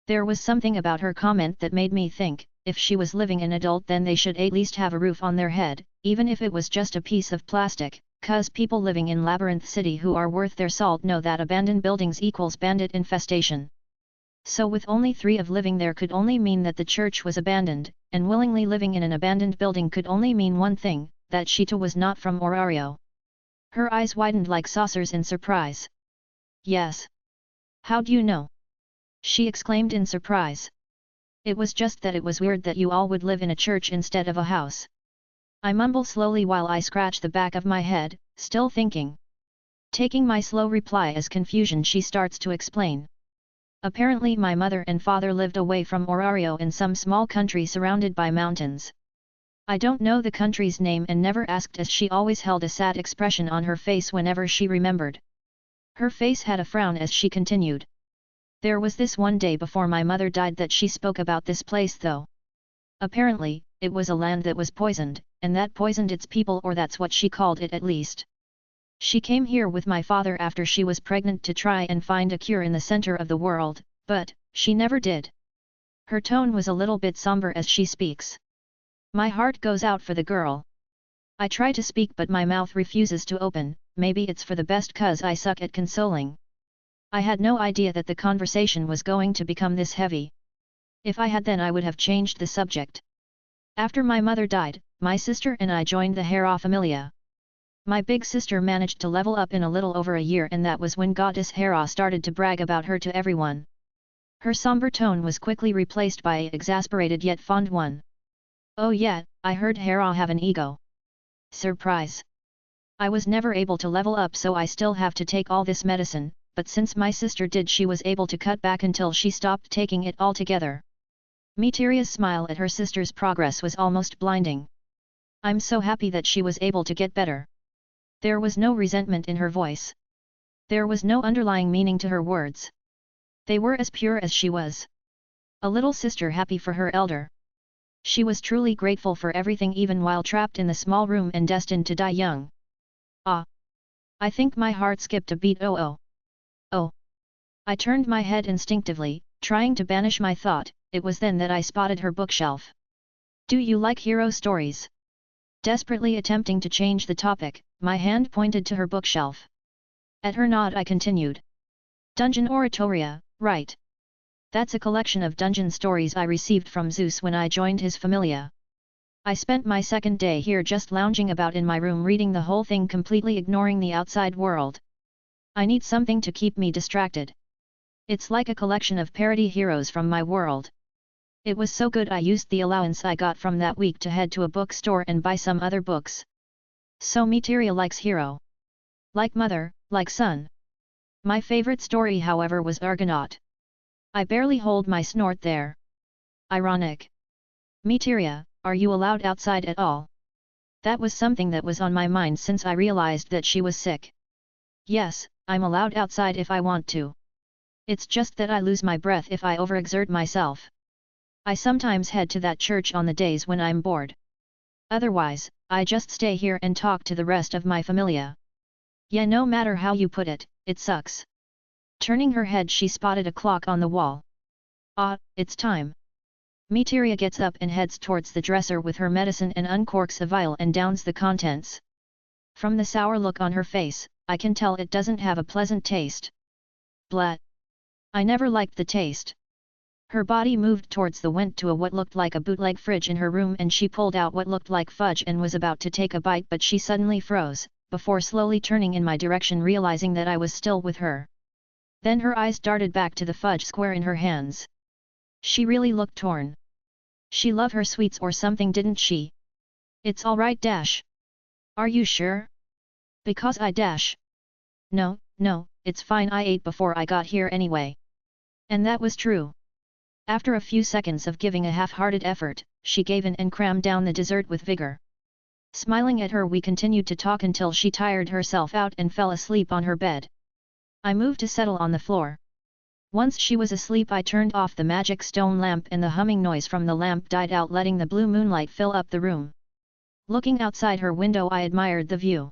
There was something about her comment that made me think, if she was living an adult then they should at least have a roof on their head, even if it was just a piece of plastic, cause people living in Labyrinth City who are worth their salt know that abandoned buildings equals bandit infestation. So with only 3 of living there could only mean that the church was abandoned, and willingly living in an abandoned building could only mean one thing, that she too was not from Orario. Her eyes widened like saucers in surprise. Yes. How do you know? She exclaimed in surprise. It was just that it was weird that you all would live in a church instead of a house. I mumble slowly while I scratch the back of my head, still thinking. Taking my slow reply as confusion, she starts to explain. Apparently my mother and father lived away from Orario in some small country surrounded by mountains. I don't know the country's name and never asked as she always held a sad expression on her face whenever she remembered. Her face had a frown as she continued. There was this one day before my mother died that she spoke about this place though. Apparently, it was a land that was poisoned, and that poisoned its people, or that's what she called it at least. She came here with my father after she was pregnant to try and find a cure in the center of the world, but she never did. Her tone was a little bit somber as she speaks. My heart goes out for the girl. I try to speak but my mouth refuses to open, maybe it's for the best cause I suck at consoling. I had no idea that the conversation was going to become this heavy. If I had then I would have changed the subject. After my mother died, my sister and I joined the Hera Familia. My big sister managed to level up in a little over a year, and that was when Goddess Hera started to brag about her to everyone. Her somber tone was quickly replaced by an exasperated yet fond one. Oh yeah, I heard Hera have an ego. Surprise! I was never able to level up, so I still have to take all this medicine, but since my sister did, she was able to cut back until she stopped taking it altogether. Meteria's smile at her sister's progress was almost blinding. I'm so happy that she was able to get better. There was no resentment in her voice. There was no underlying meaning to her words. They were as pure as she was. A little sister happy for her elder. She was truly grateful for everything, even while trapped in the small room and destined to die young. Ah! I think my heart skipped a beat. Oh! I turned my head instinctively, trying to banish my thought. It was then that I spotted her bookshelf. Do you like hero stories? Desperately attempting to change the topic, my hand pointed to her bookshelf. At her nod I continued. Dungeon Oratoria, right. That's a collection of dungeon stories I received from Zeus when I joined his familia. I spent my second day here just lounging about in my room reading the whole thing, completely ignoring the outside world. I need something to keep me distracted. It's like a collection of parody heroes from my world. It was so good I used the allowance I got from that week to head to a bookstore and buy some other books. So Meteria likes hero. Like mother, like son. My favorite story, however, was Argonaut. I barely hold my snort there. Ironic. Meteria, are you allowed outside at all? That was something that was on my mind since I realized that she was sick. Yes, I'm allowed outside if I want to. It's just that I lose my breath if I overexert myself. I sometimes head to that church on the days when I'm bored. Otherwise, I just stay here and talk to the rest of my familia. Yeah, no matter how you put it, it sucks. Turning her head, she spotted a clock on the wall. Ah, it's time. Meteria gets up and heads towards the dresser with her medicine and uncorks a vial and downs the contents. From the sour look on her face, I can tell it doesn't have a pleasant taste. Blah! I never liked the taste. Her body moved towards the went to a what looked like a bootleg fridge in her room, and she pulled out what looked like fudge and was about to take a bite, but she suddenly froze, before slowly turning in my direction, realizing that I was still with her. Then her eyes darted back to the fudge square in her hands. She really looked torn. She loved her sweets or something, didn't she? It's alright dash. Are you sure? Because I dash. No, it's fine, I ate before I got here anyway. And that was true. After a few seconds of giving a half-hearted effort, she gave in and crammed down the dessert with vigor. Smiling at her, we continued to talk until she tired herself out and fell asleep on her bed. I moved to settle on the floor. Once she was asleep, I turned off the magic stone lamp and the humming noise from the lamp died out, letting the blue moonlight fill up the room. Looking outside her window, I admired the view.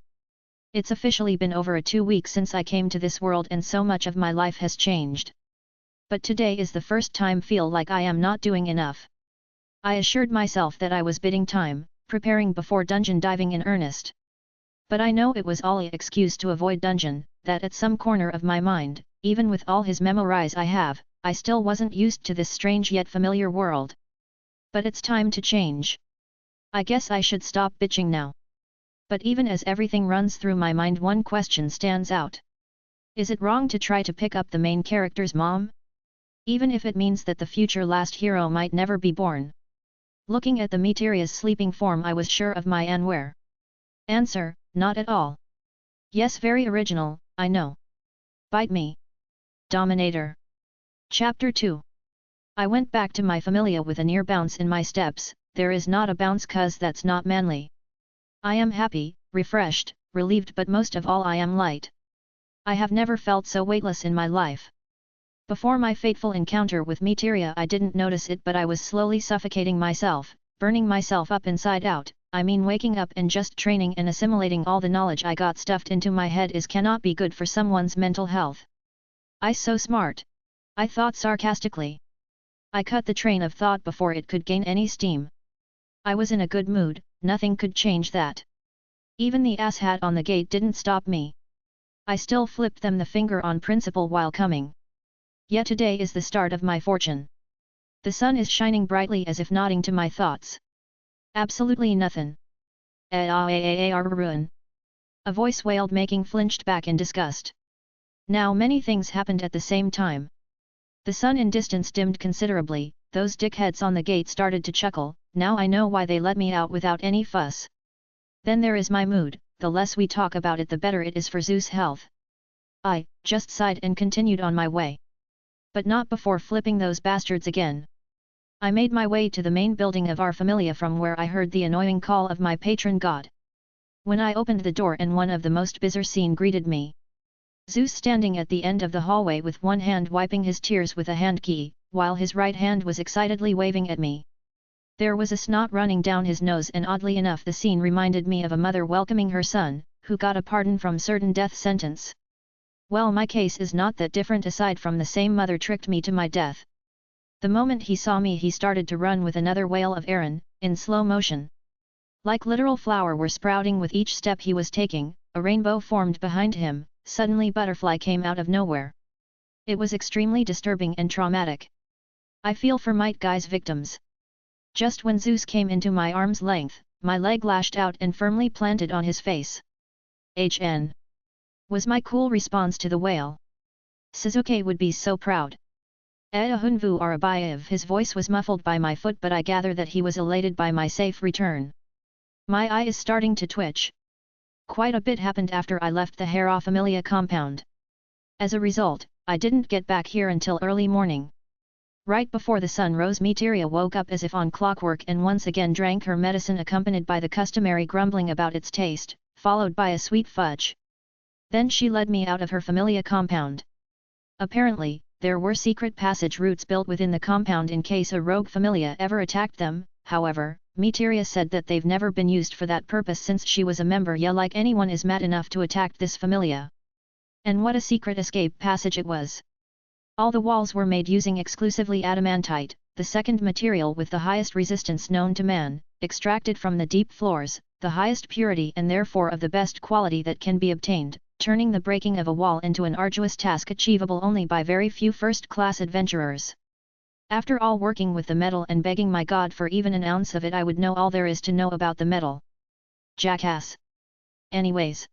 It's officially been over 2 weeks since I came to this world and so much of my life has changed. But today is the first time feel like I am not doing enough. I assured myself that I was biding time, preparing before dungeon diving in earnest. But I know it was all an excuse to avoid dungeon, that at some corner of my mind, even with all his memorize I have, I still wasn't used to this strange yet familiar world. But it's time to change. I guess I should stop bitching now. But even as everything runs through my mind, one question stands out. Is it wrong to try to pick up the main character's mom? Even if it means that the future last hero might never be born. Looking at the Materia's sleeping form, I was sure of my answer. Answer, not at all. Yes, very original, I know. Bite me. Dominator. Chapter 2. I went back to my familia with a near bounce in my steps. There is not a bounce, cause that's not manly. I am happy, refreshed, relieved, but most of all I am light. I have never felt so weightless in my life. Before my fateful encounter with Materia I didn't notice it, but I was slowly suffocating myself, burning myself up inside out. I mean, waking up and just training and assimilating all the knowledge I got stuffed into my head cannot be good for someone's mental health. I so smart. I thought sarcastically. I cut the train of thought before it could gain any steam. I was in a good mood, nothing could change that. Even the asshat on the gate didn't stop me. I still flipped them the finger on principle while coming. Yet today is the start of my fortune. The sun is shining brightly as if nodding to my thoughts. Absolutely nothing. A voice wailed, making flinched back in disgust. Now many things happened at the same time. The sun in distance dimmed considerably, those dickheads on the gate started to chuckle, now I know why they let me out without any fuss. Then there is my mood, the less we talk about it the better it is for Zeus' health. I just sighed and continued on my way. But not before flipping those bastards again. I made my way to the main building of our familia, from where I heard the annoying call of my patron god. When I opened the door and one of the most bizarre scene greeted me. Zeus standing at the end of the hallway with one hand wiping his tears with a hand key, while his right hand was excitedly waving at me. There was a snot running down his nose, and oddly enough the scene reminded me of a mother welcoming her son, who got a pardon from certain death sentence. Well, my case is not that different, aside from the same mother tricked me to my death. The moment he saw me he started to run with another wail of Aaron, in slow motion. Like literal flower were sprouting with each step he was taking, a rainbow formed behind him, suddenly butterfly came out of nowhere. It was extremely disturbing and traumatic. I feel for Might Guy's victims. Just when Zeus came into my arm's length, my leg lashed out and firmly planted on his face. HN. Was my cool response to the wail. Suzuki would be so proud. Ehunvu Arabayev. His voice was muffled by my foot, but I gather that he was elated by my safe return. My eye is starting to twitch. Quite a bit happened after I left the Hera Familia compound. As a result, I didn't get back here until early morning. Right before the sun rose, Materia woke up as if on clockwork and once again drank her medicine, accompanied by the customary grumbling about its taste, followed by a sweet fudge. Then she led me out of her Familia compound. Apparently, there were secret passage routes built within the compound in case a rogue Familia ever attacked them. However, Materia said that they've never been used for that purpose since she was a member. Yeah, like anyone is mad enough to attack this Familia. And what a secret escape passage it was. All the walls were made using exclusively adamantite, the second material with the highest resistance known to man, extracted from the deep floors, the highest purity and therefore of the best quality that can be obtained, turning the breaking of a wall into an arduous task achievable only by very few first-class adventurers. After all working with the metal and begging my god for even an ounce of it, I would know all there is to know about the metal. Jackass. Anyways.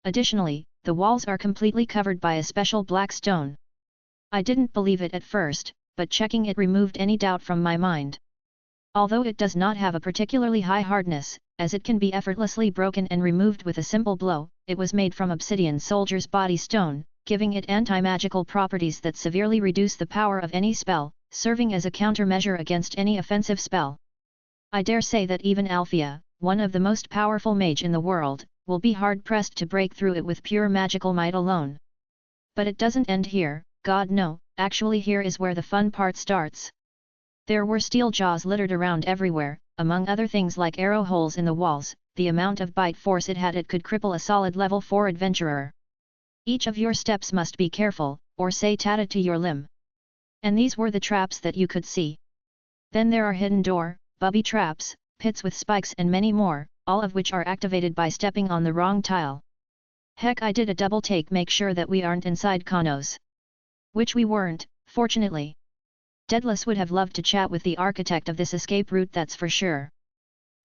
Additionally, the walls are completely covered by a special black stone. I didn't believe it at first, but checking it removed any doubt from my mind. Although it does not have a particularly high hardness, as it can be effortlessly broken and removed with a simple blow, it was made from obsidian soldier's body stone, giving it anti-magical properties that severely reduce the power of any spell, serving as a countermeasure against any offensive spell. I dare say that even Althea, one of the most powerful mage in the world, will be hard-pressed to break through it with pure magical might alone. But it doesn't end here, God no, actually here is where the fun part starts. There were steel jaws littered around everywhere, among other things like arrow holes in the walls. The amount of bite force it could cripple a solid level 4 adventurer. Each of your steps must be careful, or say tada to your limb. And these were the traps that you could see. Then there are hidden door, bubby traps, pits with spikes and many more, all of which are activated by stepping on the wrong tile. Heck, I did a double take make sure that we aren't inside Kanos. Which we weren't, fortunately. Daedalus would have loved to chat with the architect of this escape route, that's for sure.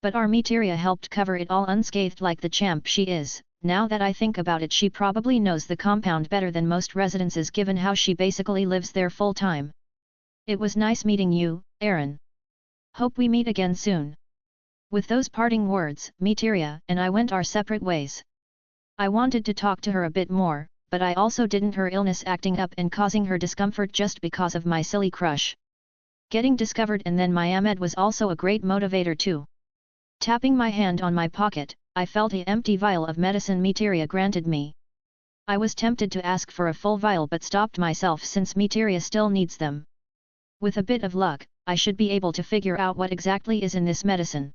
But our Materia helped cover it all unscathed like the champ she is. Now that I think about it, she probably knows the compound better than most residences given how she basically lives there full time. It was nice meeting you, Aaron. Hope we meet again soon. With those parting words, Materia and I went our separate ways. I wanted to talk to her a bit more, but I also didn't her illness acting up and causing her discomfort just because of my silly crush. Getting discovered and then my Ahmed was also a great motivator too. Tapping my hand on my pocket, I felt the empty vial of medicine Materia granted me. I was tempted to ask for a full vial but stopped myself since Materia still needs them. With a bit of luck, I should be able to figure out what exactly is in this medicine.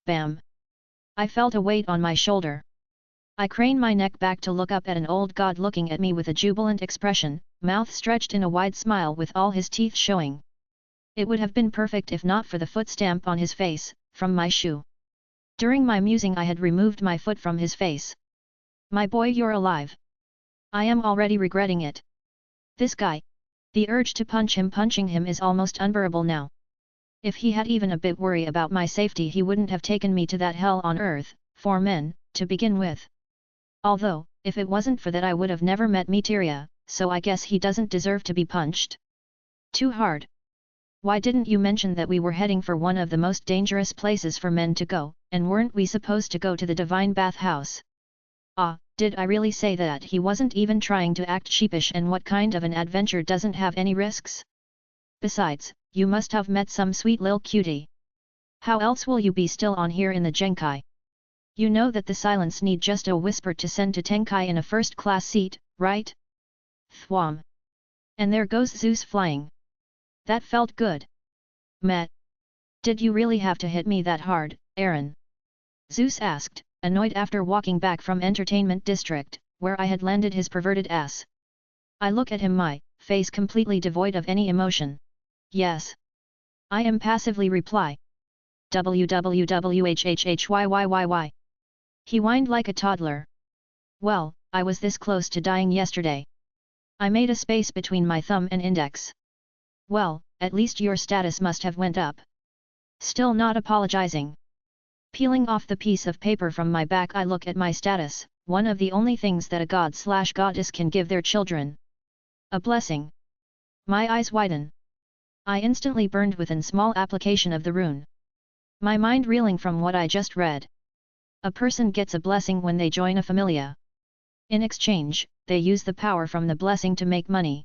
Bam! I felt a weight on my shoulder. I craned my neck back to look up at an old god looking at me with a jubilant expression, mouth stretched in a wide smile with all his teeth showing. It would have been perfect if not for the foot stamp on his face, from my shoe. During my musing I had removed my foot from his face. My boy, you're alive. I am already regretting it. This guy. The urge to punching him is almost unbearable now. If he had even a bit worry about my safety he wouldn't have taken me to that hell on earth, for men, to begin with. Although, if it wasn't for that I would have never met Materia, so I guess he doesn't deserve to be punched. Too hard. Why didn't you mention that we were heading for one of the most dangerous places for men to go, and weren't we supposed to go to the Divine Bath House? Ah, did I really say that? He wasn't even trying to act sheepish, and what kind of an adventure doesn't have any risks? Besides, you must have met some sweet lil cutie. How else will you be still on here in the Genkai? You know that the silence need just a whisper to send to Tenkai in a first-class seat, right? Thwom. And there goes Zeus flying. That felt good. Met. Did you really have to hit me that hard, Aaron? Zeus asked, annoyed after walking back from Entertainment District, where I had landed his perverted ass. I look at him, my face completely devoid of any emotion. Yes. I impassively reply. WWWHHHYYYY. He whined like a toddler. Well, I was this close to dying yesterday. I made a space between my thumb and index. Well, at least your status must have went up. Still not apologizing. Peeling off the piece of paper from my back I look at my status, one of the only things that a god/goddess can give their children. A blessing. My eyes widen. I instantly burned with a small application of the rune. My mind reeling from what I just read. A person gets a blessing when they join a familia. In exchange, they use the power from the blessing to make money.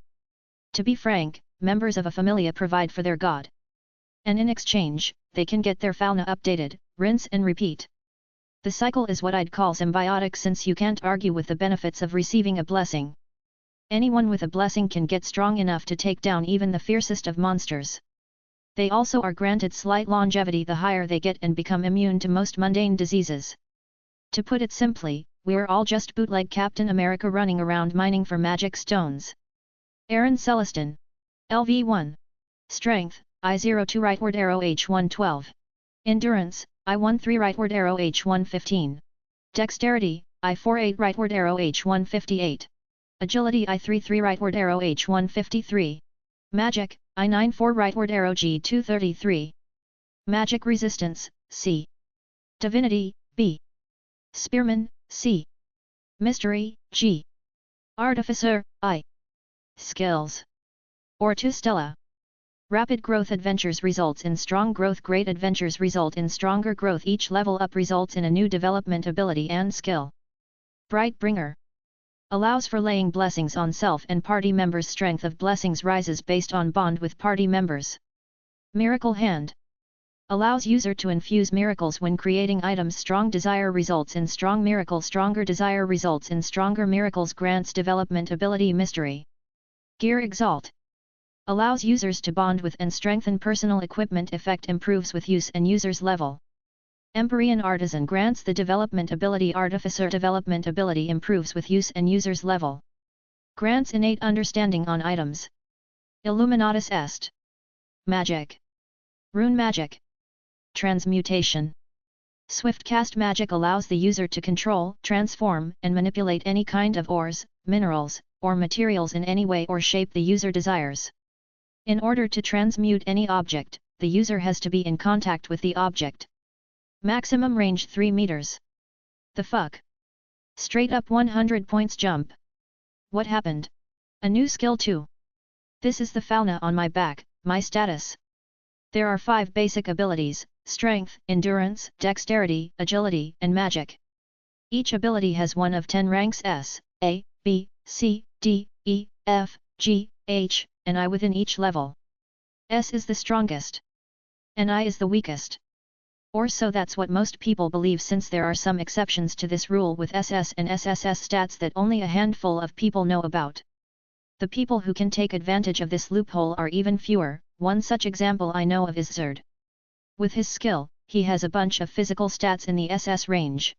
To be frank, members of a familia provide for their god. And in exchange, they can get their fauna updated, rinse and repeat. The cycle is what I'd call symbiotic, since you can't argue with the benefits of receiving a blessing. Anyone with a blessing can get strong enough to take down even the fiercest of monsters. They also are granted slight longevity the higher they get and become immune to most mundane diseases. To put it simply, we're all just bootleg Captain America running around mining for magic stones. Aaron Celestin. LV1. Strength, I02 rightward arrow H112. Endurance, I13 rightward arrow H115. Dexterity, I48 rightward arrow H158. Agility, I33 rightward arrow H153. Magic, I94 rightward arrow G233. Magic resistance, C. Divinity, B. Spearman, C. Mystery, G. Artificer, I. Skills. Or 2 Stella. Rapid growth adventures results in strong growth. Great adventures result in stronger growth. Each level up results in a new development ability and skill. Bright Bringer. Allows for laying blessings on self and party members. Strength of blessings rises based on bond with party members. Miracle Hand. Allows user to infuse miracles when creating items. Strong desire results in strong miracle. Stronger desire results in stronger miracles. Grants development ability. Mystery Gear Exalt. Allows users to bond with and strengthen personal equipment. Effect improves with use and user's level. Empyrean Artisan grants the development ability. Artificer development ability improves with use and user's level. Grants innate understanding on items. Illuminatus Est. Magic. Rune Magic. Transmutation. Swift cast magic allows the user to control, transform, and manipulate any kind of ores, minerals, or materials in any way or shape the user desires. In order to transmute any object, the user has to be in contact with the object. Maximum range 3 meters. The fuck? Straight up 100 points jump. What happened? A new skill too. This is the fauna on my back, my status. There are 5 basic abilities: strength, endurance, dexterity, agility, and magic. Each ability has one of 10 ranks S, A, B, C, D, E, F, G, H, and I within each level. S is the strongest. And I is the weakest. Or so that's what most people believe, since there are some exceptions to this rule with SS and SSS stats that only a handful of people know about. The people who can take advantage of this loophole are even fewer. One such example I know of is Zerd. With his skill, he has a bunch of physical stats in the SS range.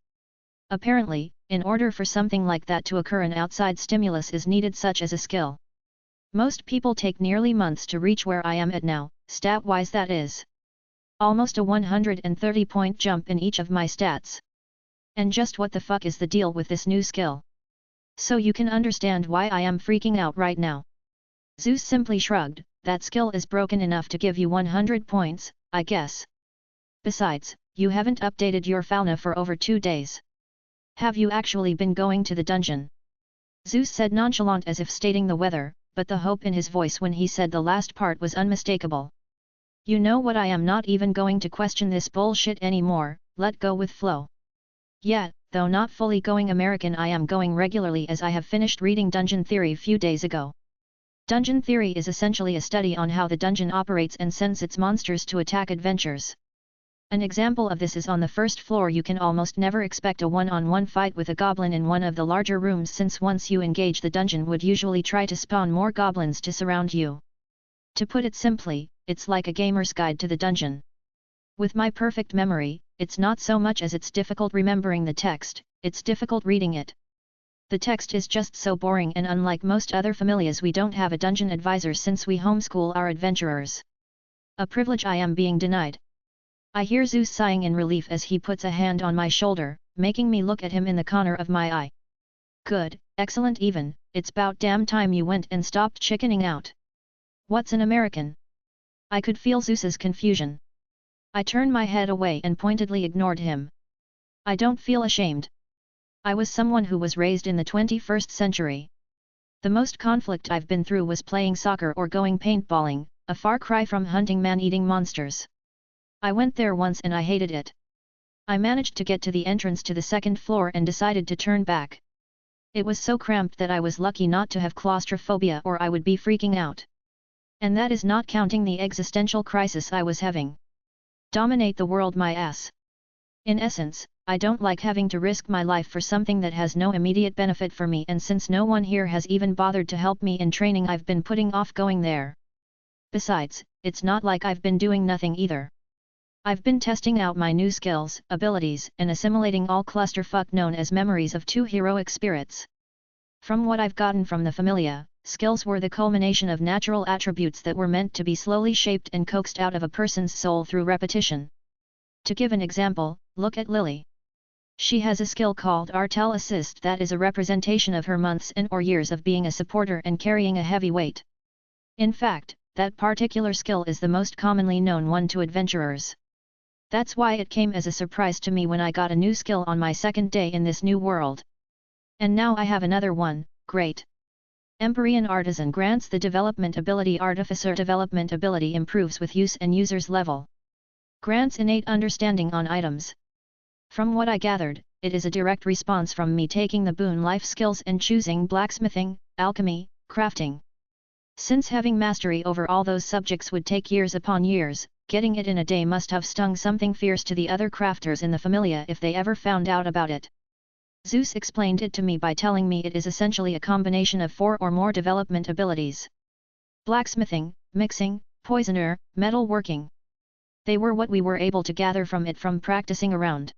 Apparently, in order for something like that to occur, an outside stimulus is needed, such as a skill. Most people take nearly months to reach where I am at now, stat-wise that is. Almost a 130 point jump in each of my stats. And just what the fuck is the deal with this new skill? So you can understand why I am freaking out right now. Zeus simply shrugged. That skill is broken enough to give you 100 points, I guess. Besides, you haven't updated your fauna for over 2 days. Have you actually been going to the dungeon? Zeus said, nonchalant as if stating the weather, but the hope in his voice when he said the last part was unmistakable. You know what, I am not even going to question this bullshit anymore, let go with flow. Yeah, though not fully going American, I am going regularly as I have finished reading Dungeon Theory few days ago. Dungeon Theory is essentially a study on how the dungeon operates and sends its monsters to attack adventurers. An example of this is on the first floor. You can almost never expect a one-on-one fight with a goblin in one of the larger rooms, since once you engage, the dungeon would usually try to spawn more goblins to surround you. To put it simply, it's like a gamer's guide to the dungeon. With my perfect memory, it's not so much as it's difficult remembering the text, it's difficult reading it. The text is just so boring, and unlike most other familias, we don't have a dungeon advisor since we homeschool our adventurers. A privilege I am being denied. I hear Zeus sighing in relief as he puts a hand on my shoulder, making me look at him in the corner of my eye. Good, excellent even, it's about damn time you went and stopped chickening out. What's an American? I could feel Zeus's confusion. I turned my head away and pointedly ignored him. I don't feel ashamed. I was someone who was raised in the 21st century. The most conflict I've been through was playing soccer or going paintballing, a far cry from hunting man-eating monsters. I went there once and I hated it. I managed to get to the entrance to the second floor and decided to turn back. It was so cramped that I was lucky not to have claustrophobia, or I would be freaking out. And that is not counting the existential crisis I was having. Dominate the world my ass. In essence, I don't like having to risk my life for something that has no immediate benefit for me, and since no one here has even bothered to help me in training, I've been putting off going there. Besides, it's not like I've been doing nothing either. I've been testing out my new skills, abilities, and assimilating all clusterfuck known as memories of 2 heroic spirits. From what I've gotten from the familia, skills were the culmination of natural attributes that were meant to be slowly shaped and coaxed out of a person's soul through repetition. To give an example, look at Lily. She has a skill called Artel Assist that is a representation of her months and or years of being a supporter and carrying a heavy weight. In fact, that particular skill is the most commonly known one to adventurers. That's why it came as a surprise to me when I got a new skill on my second day in this new world. And now I have another one, great. Empyrean Artisan grants the development ability. Artificer development ability improves with use and user's level. Grants innate understanding on items. From what I gathered, it is a direct response from me taking the boon life skills and choosing blacksmithing, alchemy, crafting. Since having mastery over all those subjects would take years upon years, getting it in a day must have stung something fierce to the other crafters in the familia if they ever found out about it. Zeus explained it to me by telling me it is essentially a combination of 4 or more development abilities. Blacksmithing, mixing, poisoner, metal working. They were what we were able to gather from it from practicing around.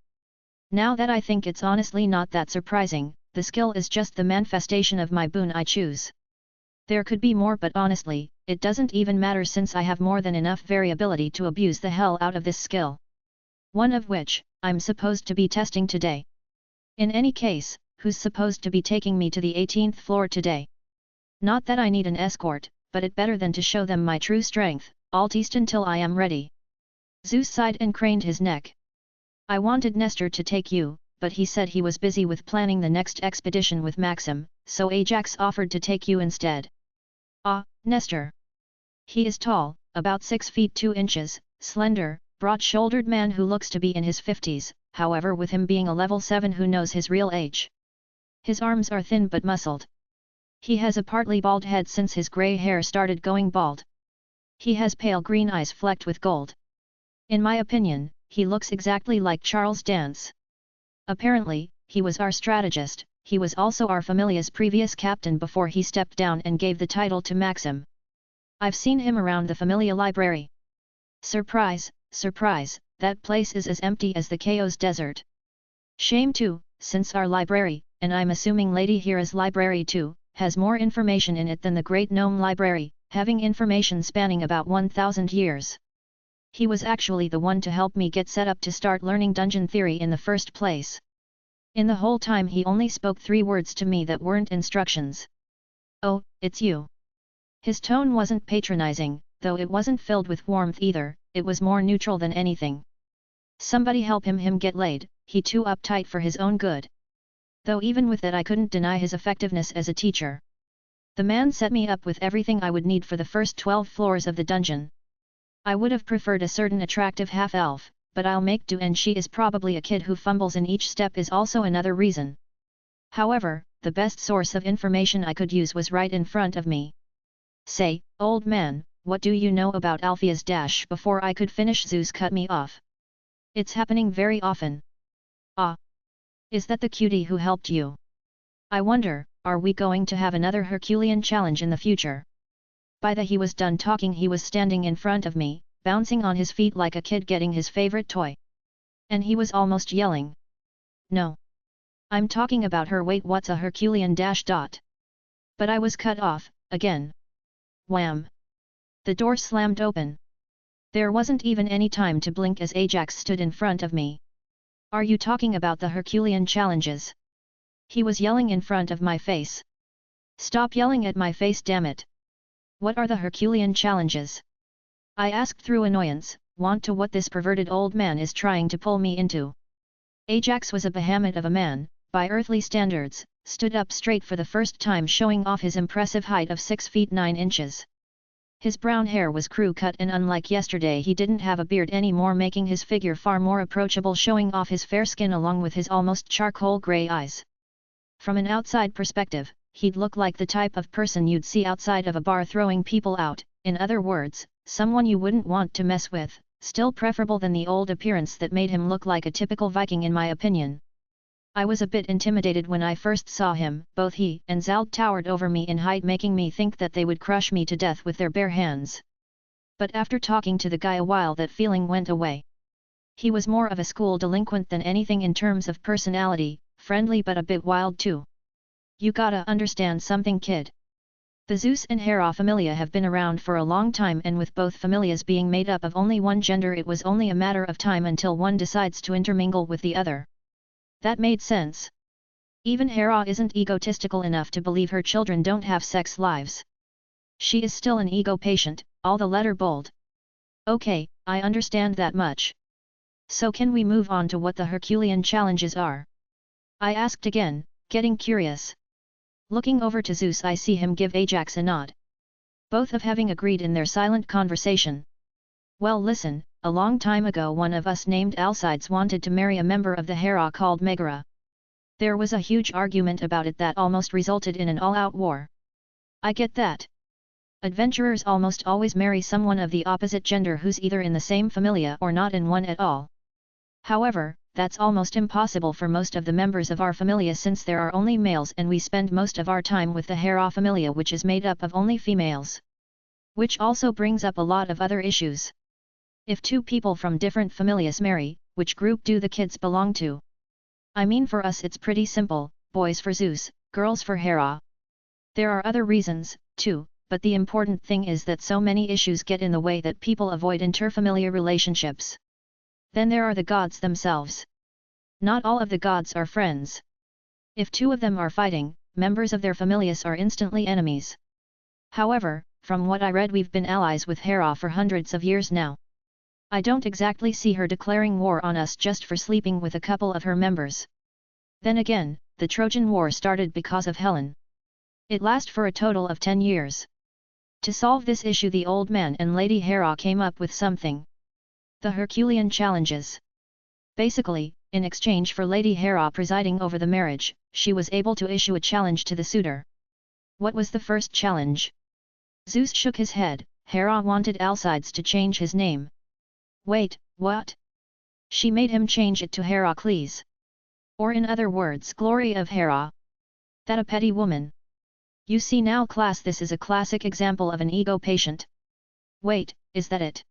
Now that I think it's honestly not that surprising, the skill is just the manifestation of my boon I choose. There could be more, but honestly, it doesn't even matter since I have more than enough variability to abuse the hell out of this skill. One of which, I'm supposed to be testing today. In any case, who's supposed to be taking me to the 18th floor today? Not that I need an escort, but it better than to show them my true strength, I'll teast until I am ready. Zeus sighed and craned his neck. I wanted Nestor to take you, but he said he was busy with planning the next expedition with Maxim, so Ajax offered to take you instead. Ah, Nestor. He is tall, about 6 feet 2 inches, slender, broad-shouldered man who looks to be in his 50s, however with him being a level 7 who knows his real age. His arms are thin but muscled. He has a partly bald head since his grey hair started going bald. He has pale green eyes flecked with gold. In my opinion, he looks exactly like Charles Dance. Apparently, he was our strategist, he was also our familia's previous captain before he stepped down and gave the title to Maxim. I've seen him around the familia library. Surprise, surprise, that place is as empty as the Chaos Desert. Shame too, since our library, and I'm assuming Lady Hira's library too, has more information in it than the Great Gnome Library, having information spanning about 1,000 years. He was actually the one to help me get set up to start learning dungeon theory in the first place. In the whole time he only spoke 3 words to me that weren't instructions. Oh, it's you. His tone wasn't patronizing, though it wasn't filled with warmth either, it was more neutral than anything. Somebody help him get laid, he too uptight for his own good. Though even with that I couldn't deny his effectiveness as a teacher. The man set me up with everything I would need for the first 12 floors of the dungeon. I would have preferred a certain attractive half-elf, but I'll make do, and she is probably a kid who fumbles in each step is also another reason. However, the best source of information I could use was right in front of me. Say, old man, what do you know about Alphea's dash? Before I could finish Zeus cut me off. It's happening very often. Ah. Is that the cutie who helped you? I wonder, are we going to have another Herculean challenge in the future? By the he was done talking he was standing in front of me, bouncing on his feet like a kid getting his favorite toy. And he was almost yelling. No. I'm talking about her. Wait, what's a Herculean dash dot? But I was cut off, again. Wham! The door slammed open. There wasn't even any time to blink as Ajax stood in front of me. Are you talking about the Herculean challenges? He was yelling in front of my face. Stop yelling at my face, damn it. What are the Herculean challenges? I asked through annoyance, want to what this perverted old man is trying to pull me into. Ajax was a behemoth of a man, by earthly standards, stood up straight for the first time showing off his impressive height of 6 feet 9 inches. His brown hair was crew cut and unlike yesterday he didn't have a beard anymore, making his figure far more approachable, showing off his fair skin along with his almost charcoal grey eyes. From an outside perspective, he'd look like the type of person you'd see outside of a bar throwing people out, in other words, someone you wouldn't want to mess with, still preferable than the old appearance that made him look like a typical Viking in my opinion. I was a bit intimidated when I first saw him. Both he and Zald towered over me in height, making me think that they would crush me to death with their bare hands. But after talking to the guy a while that feeling went away. He was more of a school delinquent than anything in terms of personality, friendly but a bit wild too. You gotta understand something, kid. The Zeus and Hera familia have been around for a long time, and with both familias being made up of only one gender, it was only a matter of time until one decides to intermingle with the other. That made sense. Even Hera isn't egotistical enough to believe her children don't have sex lives. She is still an ego patient, all the letter bold. Okay, I understand that much. So can we move on to what the Herculean challenges are? I asked again, getting curious. Looking over to Zeus, I see him give Ajax a nod. Both of having agreed in their silent conversation. Well, listen, a long time ago one of us named Alcides wanted to marry a member of the Hera called Megara. There was a huge argument about it that almost resulted in an all-out war. I get that. Adventurers almost always marry someone of the opposite gender who's either in the same familia or not in one at all. However, that's almost impossible for most of the members of our familia since there are only males and we spend most of our time with the Hera familia which is made up of only females. Which also brings up a lot of other issues. If two people from different familias marry, which group do the kids belong to? I mean for us it's pretty simple, boys for Zeus, girls for Hera. There are other reasons, too, but the important thing is that so many issues get in the way that people avoid interfamiliar relationships. Then there are the gods themselves. Not all of the gods are friends. If two of them are fighting, members of their familias are instantly enemies. However, from what I read we've been allies with Hera for hundreds of years now. I don't exactly see her declaring war on us just for sleeping with a couple of her members. Then again, the Trojan War started because of Helen. It lasted for a total of 10 years. To solve this issue the old man and Lady Hera came up with something. The Herculean challenges. Basically, in exchange for Lady Hera presiding over the marriage, she was able to issue a challenge to the suitor. What was the first challenge? Zeus shook his head. Hera wanted Alcides to change his name. Wait, what? She made him change it to Heracles. Or in other words, Glory of Hera. That a petty woman. You see now class, this is a classic example of an ego patient. Wait, is that it?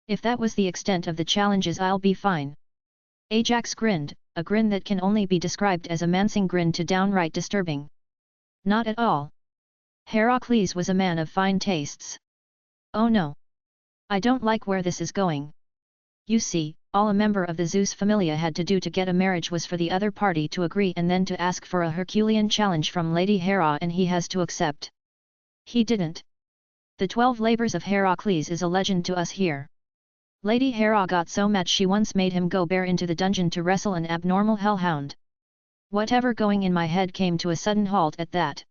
If that was the extent of the challenges I'll be fine. Ajax grinned, a grin that can only be described as a mancing grin to downright disturbing. Not at all. Heracles was a man of fine tastes. Oh no. I don't like where this is going. You see, all a member of the Zeus familia had to do to get a marriage was for the other party to agree and then to ask for a Herculean challenge from Lady Hera and he has to accept. He didn't. The 12 labors of Heracles is a legend to us here. Lady Hera got so mad she once made him go bare into the dungeon to wrestle an abnormal hellhound. Whatever going in my head came to a sudden halt at that.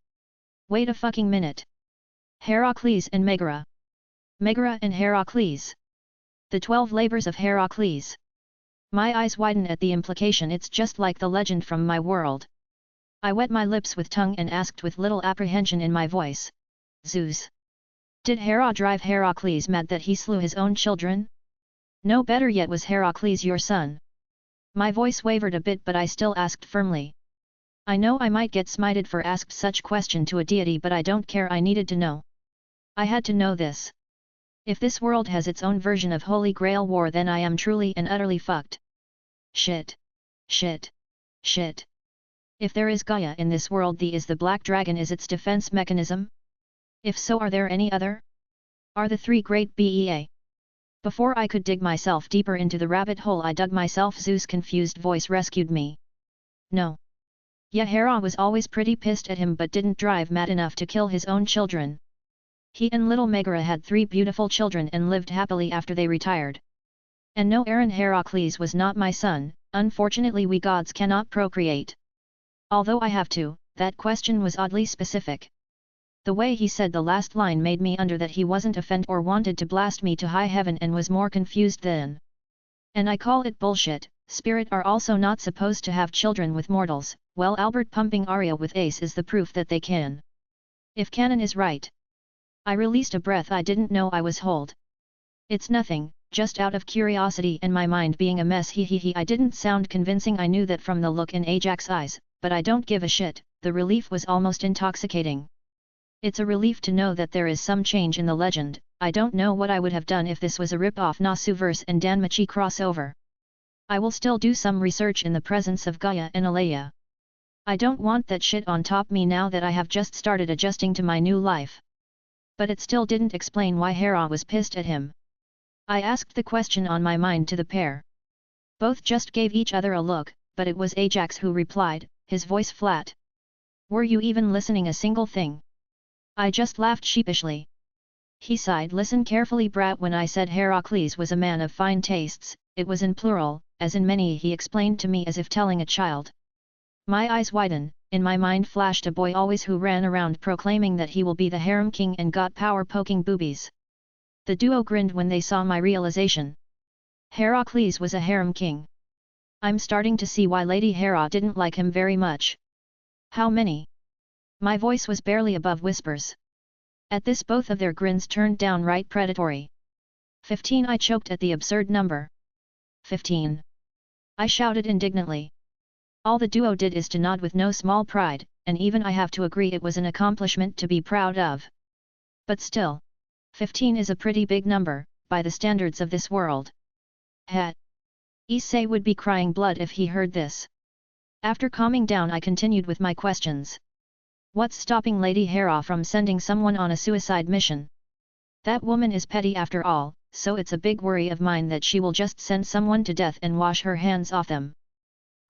Wait a fucking minute. Heracles and Megara. Megara and Heracles. The 12 labors of Heracles. My eyes widen at the implication. It's just like the legend from my world. I wet my lips with tongue and asked with little apprehension in my voice. Zeus. Did Hera drive Heracles mad that he slew his own children? No, better yet, was Heracles your son? My voice wavered a bit but I still asked firmly. I know I might get smited for asked such question to a deity but I don't care, I needed to know. I had to know this. If this world has its own version of Holy Grail war then I am truly and utterly fucked. Shit. Shit. Shit. If there is Gaia in this world, the is the black dragon is its defense mechanism? If so, are there any other? Are the three great Bea? Before I could dig myself deeper into the rabbit hole I dug myself, Zeus' confused voice rescued me. No. Yeah, Hera was always pretty pissed at him but didn't drive mad enough to kill his own children. He and little Megara had 3 beautiful children and lived happily after they retired. And no, Aaron Heracles was not my son, unfortunately we gods cannot procreate. Although I have to, that question was oddly specific. The way he said the last line made me under that he wasn't offended or wanted to blast me to high heaven and was more confused than. And I call it bullshit. Spirit are also not supposed to have children with mortals. Well, Albert pumping Arya with Ace is the proof that they can. If canon is right. I released a breath I didn't know I was hold. It's nothing, just out of curiosity and my mind being a mess, he. I didn't sound convincing, I knew that from the look in Ajax's eyes, but I don't give a shit. The relief was almost intoxicating. It's a relief to know that there is some change in the legend. I don't know what I would have done if this was a rip-off Nasuverse and DanMachi crossover. I will still do some research in the presence of Gaia and Alea. I don't want that shit on top me now that I have just started adjusting to my new life. But it still didn't explain why Hera was pissed at him. I asked the question on my mind to the pair. Both just gave each other a look, but it was Ajax who replied, his voice flat. Were you even listening a single thing? I just laughed sheepishly. He sighed. Listen carefully, brat, when I said Heracles was a man of fine tastes, it was in plural, as in many, he explained to me as if telling a child. My eyes widened. In my mind flashed a boy always who ran around proclaiming that he will be the harem king and got power poking boobies. The duo grinned when they saw my realization. Heracles was a harem king. I'm starting to see why Lady Hera didn't like him very much. How many? My voice was barely above whispers. At this both of their grins turned downright predatory. 15. I choked at the absurd number. 15. I shouted indignantly. All the duo did is to nod with no small pride, and even I have to agree it was an accomplishment to be proud of. But still, 15 is a pretty big number, by the standards of this world. Het. Issei would be crying blood if he heard this. After calming down I continued with my questions. What's stopping Lady Hera from sending someone on a suicide mission? That woman is petty after all, so it's a big worry of mine that she will just send someone to death and wash her hands off them.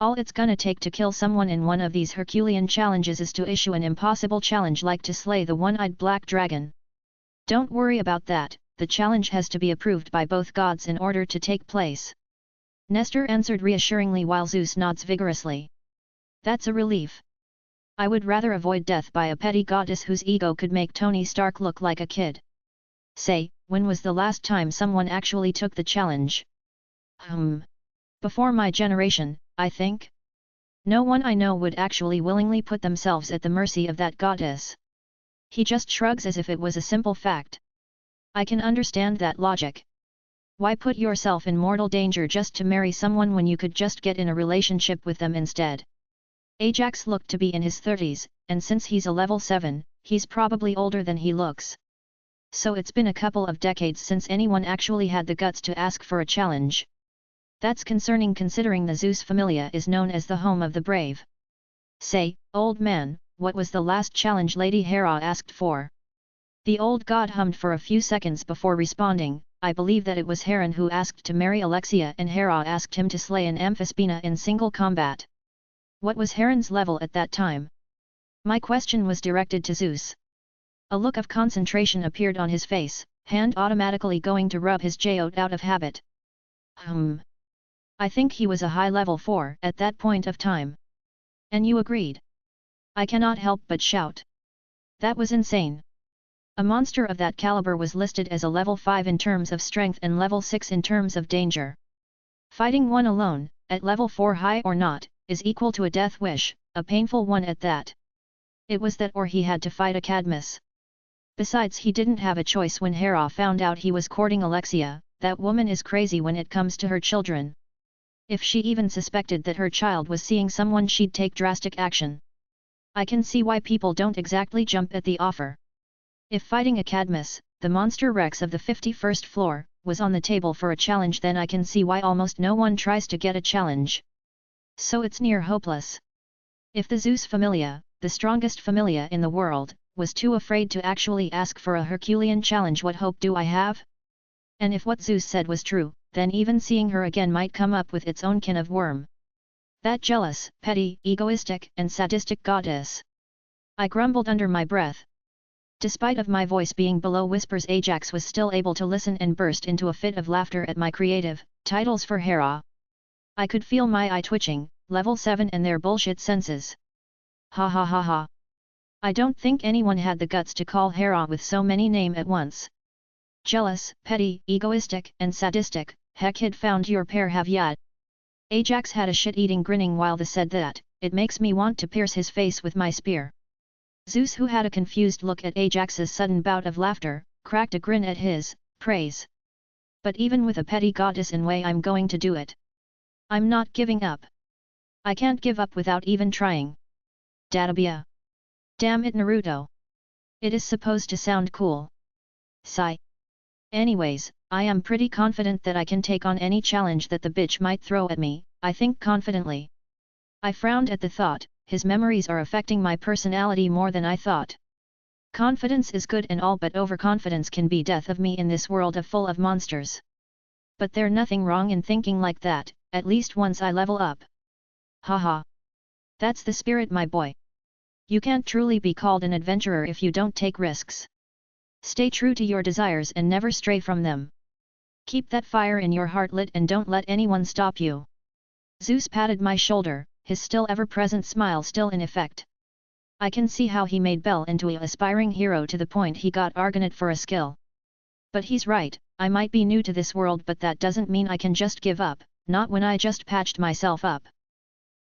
All it's gonna take to kill someone in one of these Herculean challenges is to issue an impossible challenge like to slay the one-eyed black dragon. Don't worry about that, the challenge has to be approved by both gods in order to take place. Nestor answered reassuringly while Zeus nods vigorously. That's a relief. I would rather avoid death by a petty goddess whose ego could make Tony Stark look like a kid. Say, when was the last time someone actually took the challenge? Before my generation, I think. No one I know would actually willingly put themselves at the mercy of that goddess. He just shrugs as if it was a simple fact. I can understand that logic. Why put yourself in mortal danger just to marry someone when you could just get in a relationship with them instead? Ajax looked to be in his 30s, and since he's a level 7, he's probably older than he looks. So it's been a couple of decades since anyone actually had the guts to ask for a challenge. That's concerning considering the Zeus Familia is known as the home of the brave. Say, old man, what was the last challenge Lady Hera asked for? The old god hummed for a few seconds before responding. I believe that it was Harem who asked to marry Alexia and Hera asked him to slay an Amphispina in single combat. What was Harem's level at that time? My question was directed to Zeus. A look of concentration appeared on his face, hand automatically going to rub his jote out of habit. I think he was a high level 4 at that point of time. And you agreed? I cannot help but shout. That was insane. A monster of that caliber was listed as a level 5 in terms of strength and level 6 in terms of danger. Fighting one alone, at level 4 high or not, is equal to a death wish, a painful one at that. It was that or he had to fight a Cadmus. Besides, he didn't have a choice when Hera found out he was courting Alexia. That woman is crazy when it comes to her children. If she even suspected that her child was seeing someone, she'd take drastic action. I can see why people don't exactly jump at the offer. If fighting a Cadmus, the monster Rex of the 51st floor, was on the table for a challenge, then I can see why almost no one tries to get a challenge. So it's near hopeless. If the Zeus Familia, the strongest Familia in the world, was too afraid to actually ask for a Herculean challenge, what hope do I have? And if what Zeus said was true, then even seeing her again might come up with its own can of worm. That jealous, petty, egoistic, and sadistic goddess. I grumbled under my breath. Despite of my voice being below whispers, Ajax was still able to listen and burst into a fit of laughter at my creative titles for Hera. I could feel my eye twitching, level 7 and their bullshit senses. Ha ha ha ha. I don't think anyone had the guts to call Hera with so many names at once. Jealous, petty, egoistic, and sadistic, heck, had found your pair, have ya? Ajax had a shit-eating grinning while they said that. It makes me want to pierce his face with my spear. Zeus, who had a confused look at Ajax's sudden bout of laughter, cracked a grin at his praise. But even with a petty goddess in way, I'm going to do it. I'm not giving up. I can't give up without even trying. Databia. Damn it, Naruto. It is supposed to sound cool. Sigh. Anyways, I am pretty confident that I can take on any challenge that the bitch might throw at me. I think confidently. I frowned at the thought. His memories are affecting my personality more than I thought. Confidence is good and all, but overconfidence can be death of me in this world full of monsters. But there's nothing wrong in thinking like that, at least once I level up. Haha. That's the spirit, my boy. You can't truly be called an adventurer if you don't take risks. Stay true to your desires and never stray from them. Keep that fire in your heart lit and don't let anyone stop you. Zeus patted my shoulder, his still ever-present smile still in effect. I can see how he made Bell into an aspiring hero to the point he got Argonaut for a skill. But he's right, I might be new to this world, but that doesn't mean I can just give up. not when I just patched myself up.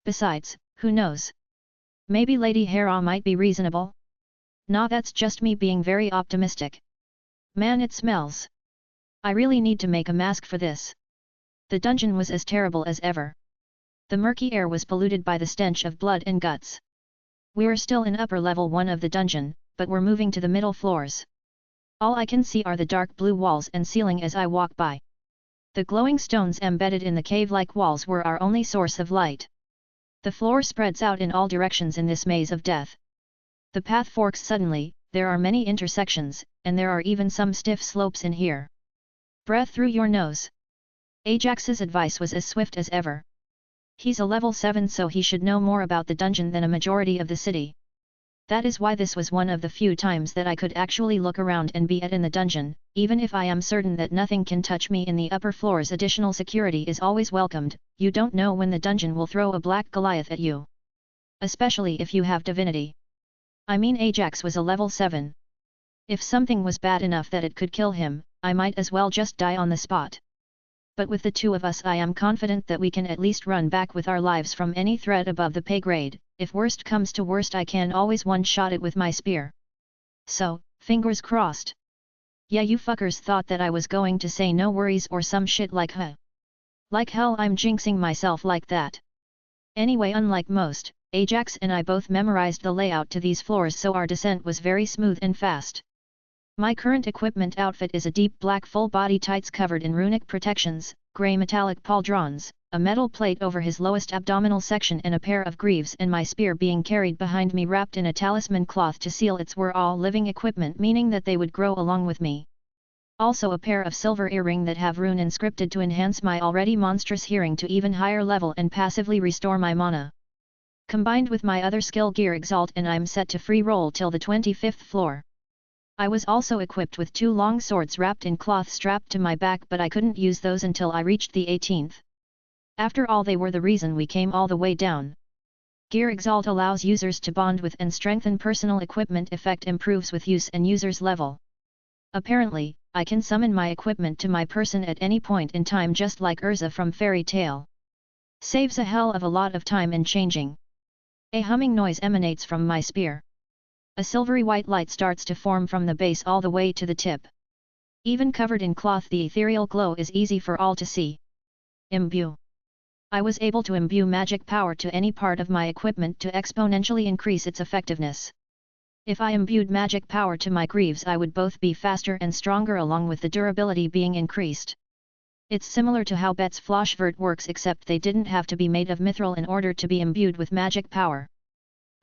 Besides, who knows? Maybe Lady Hera might be reasonable? Nah, that's just me being very optimistic. Man, it smells. I really need to make a mask for this. The dungeon was as terrible as ever. The murky air was polluted by the stench of blood and guts. We're still in upper level 1 of the dungeon, but we're moving to the middle floors. All I can see are the dark blue walls and ceiling as I walk by. The glowing stones embedded in the cave-like walls were our only source of light. The floor spreads out in all directions in this maze of death. The path forks suddenly, there are many intersections, and there are even some stiff slopes in here. Breath through your nose. Ajax's advice was as swift as ever. He's a level 7, so he should know more about the dungeon than a majority of the city. That is why this was one of the few times that I could actually look around and be in the dungeon, even if I am certain that nothing can touch me in the upper floors. Additional security is always welcomed. You don't know when the dungeon will throw a black Goliath at you. Especially if you have divinity. I mean, Ajax was a level 7. If something was bad enough that it could kill him, I might as well just die on the spot. But with the two of us, I am confident that we can at least run back with our lives from any threat above the pay grade. If worst comes to worst, I can always one-shot it with my spear. So, fingers crossed. Yeah, you fuckers thought that I was going to say no worries or some shit like huh. Like hell, I'm jinxing myself like that. Anyway, unlike most, Ajax and I both memorized the layout to these floors, so our descent was very smooth and fast. My current equipment outfit is a deep black full-body tights covered in runic protections, grey metallic pauldrons, a metal plate over his lowest abdominal section and a pair of greaves, and my spear being carried behind me wrapped in a talisman cloth to seal its were all living equipment, meaning that they would grow along with me. Also a pair of silver earring that have rune inscripted to enhance my already monstrous hearing to even higher level and passively restore my mana. Combined with my other skill gear Exalt, and I'm set to free roll till the 25th floor. I was also equipped with 2 long swords wrapped in cloth strapped to my back, but I couldn't use those until I reached the 18th. After all, they were the reason we came all the way down. Gear Exalt allows users to bond with and strengthen personal equipment. Effect improves with use and user's level. Apparently, I can summon my equipment to my person at any point in time, just like Urza from Fairy Tail. Saves a hell of a lot of time in changing. A humming noise emanates from my spear. A silvery white light starts to form from the base all the way to the tip. Even covered in cloth, the ethereal glow is easy for all to see. Imbue. I was able to imbue magic power to any part of my equipment to exponentially increase its effectiveness. If I imbued magic power to my greaves, I would both be faster and stronger, along with the durability being increased. It's similar to how Bet's Floshvert works, except they didn't have to be made of mithril in order to be imbued with magic power.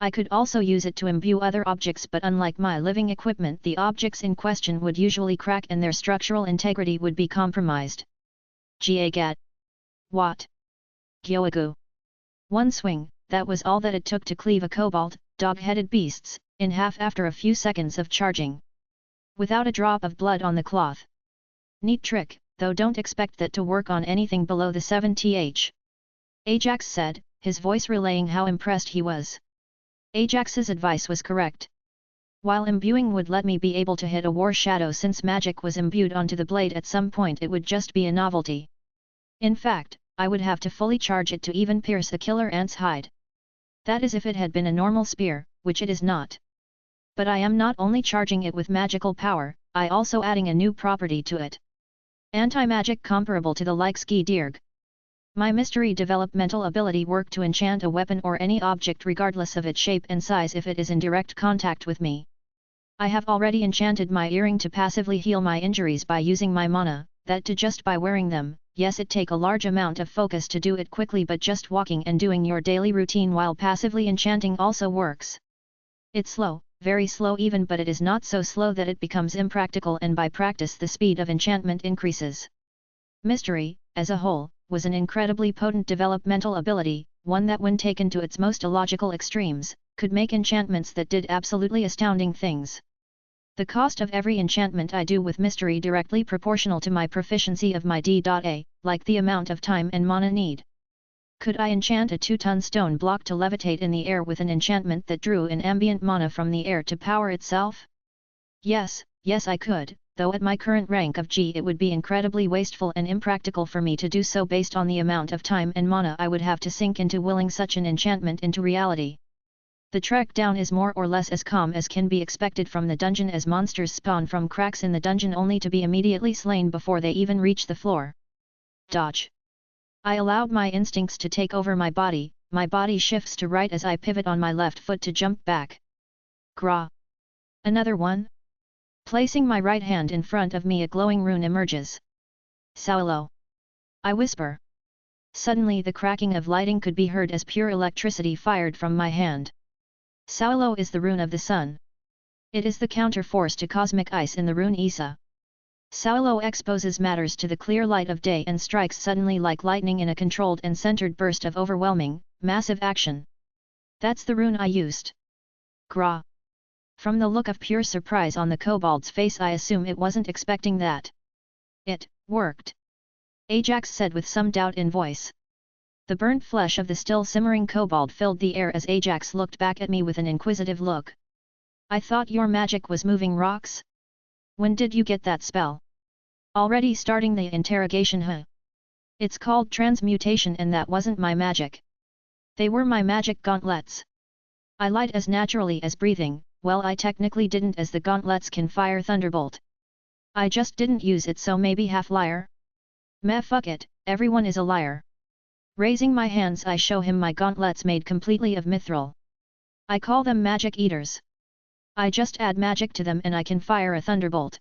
I could also use it to imbue other objects, but unlike my living equipment, the objects in question would usually crack and their structural integrity would be compromised. Giagat. What? Gyoagu. One swing, that was all that it took to cleave a cobalt, dog-headed beasts, in half after a few seconds of charging. Without a drop of blood on the cloth. Neat trick, though don't expect that to work on anything below the 7th. Ajax said, his voice relaying how impressed he was. Ajax's advice was correct. While imbuing would let me be able to hit a war shadow, since magic was imbued onto the blade at some point, it would just be a novelty. In fact, I would have to fully charge it to even pierce a killer ant's hide. That is if it had been a normal spear, which it is not. But I am not only charging it with magical power, I also adding a new property to it. Anti-magic comparable to the Ski Dirg. My mystery developmental ability work to enchant a weapon or any object regardless of its shape and size if it is in direct contact with me. I have already enchanted my earring to passively heal my injuries by using my mana, that too just by wearing them. Yes, it take a large amount of focus to do it quickly, but just walking and doing your daily routine while passively enchanting also works. It's slow, very slow even, but it is not so slow that it becomes impractical, and by practice the speed of enchantment increases. Mystery, as a whole, was an incredibly potent developmental ability, one that when taken to its most illogical extremes, could make enchantments that did absolutely astounding things. The cost of every enchantment I do with mystery directly proportional to my proficiency of my D.A, like the amount of time and mana need. Could I enchant a 2-ton stone block to levitate in the air with an enchantment that drew in ambient mana from the air to power itself? Yes, I could, though at my current rank of G it would be incredibly wasteful and impractical for me to do so based on the amount of time and mana I would have to sink into willing such an enchantment into reality. The trek down is more or less as calm as can be expected from the dungeon, as monsters spawn from cracks in the dungeon only to be immediately slain before they even reach the floor. Dodge. I allowed my instincts to take over my body shifts to right as I pivot on my left foot to jump back. Gra. Another one? Placing my right hand in front of me, a glowing rune emerges. Saulo. I whisper. Suddenly the cracking of lighting could be heard as pure electricity fired from my hand. Saulo is the rune of the sun. It is the counter-force to cosmic ice in the rune Isa. Saulo exposes matters to the clear light of day and strikes suddenly like lightning in a controlled and centered burst of overwhelming, massive action. That's the rune I used. Gra. From the look of pure surprise on the kobold's face, I assume it wasn't expecting that. It worked. Ajax said with some doubt in voice. The burnt flesh of the still simmering kobold filled the air as Ajax looked back at me with an inquisitive look. I thought your magic was moving rocks? When did you get that spell? Already starting the interrogation, huh? It's called transmutation, and that wasn't my magic. They were my magic gauntlets. I light as naturally as breathing. Well, I technically didn't, as the gauntlets can fire thunderbolt. I just didn't use it, so maybe half liar? Meh, fuck it, everyone is a liar. Raising my hands, I show him my gauntlets made completely of mithril. I call them magic eaters. I just add magic to them and I can fire a thunderbolt.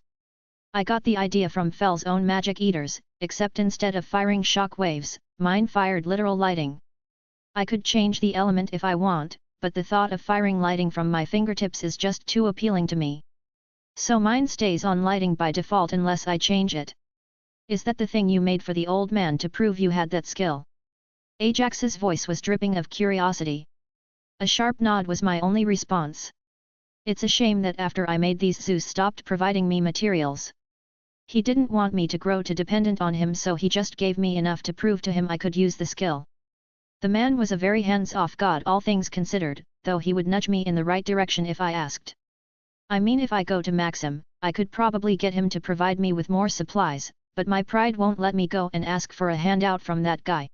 I got the idea from Fell's own magic eaters, except instead of firing shock waves, mine fired literal lighting. I could change the element if I want, but the thought of firing lighting from my fingertips is just too appealing to me. So mine stays on lighting by default unless I change it. Is that the thing you made for the old man to prove you had that skill? Ajax's voice was dripping of curiosity. A sharp nod was my only response. It's a shame that after I made these, Zeus stopped providing me materials. He didn't want me to grow too dependent on him, so he just gave me enough to prove to him I could use the skill. The man was a very hands-off god, all things considered, though he would nudge me in the right direction if I asked. I mean, if I go to Maxim, I could probably get him to provide me with more supplies, but my pride won't let me go and ask for a handout from that guy.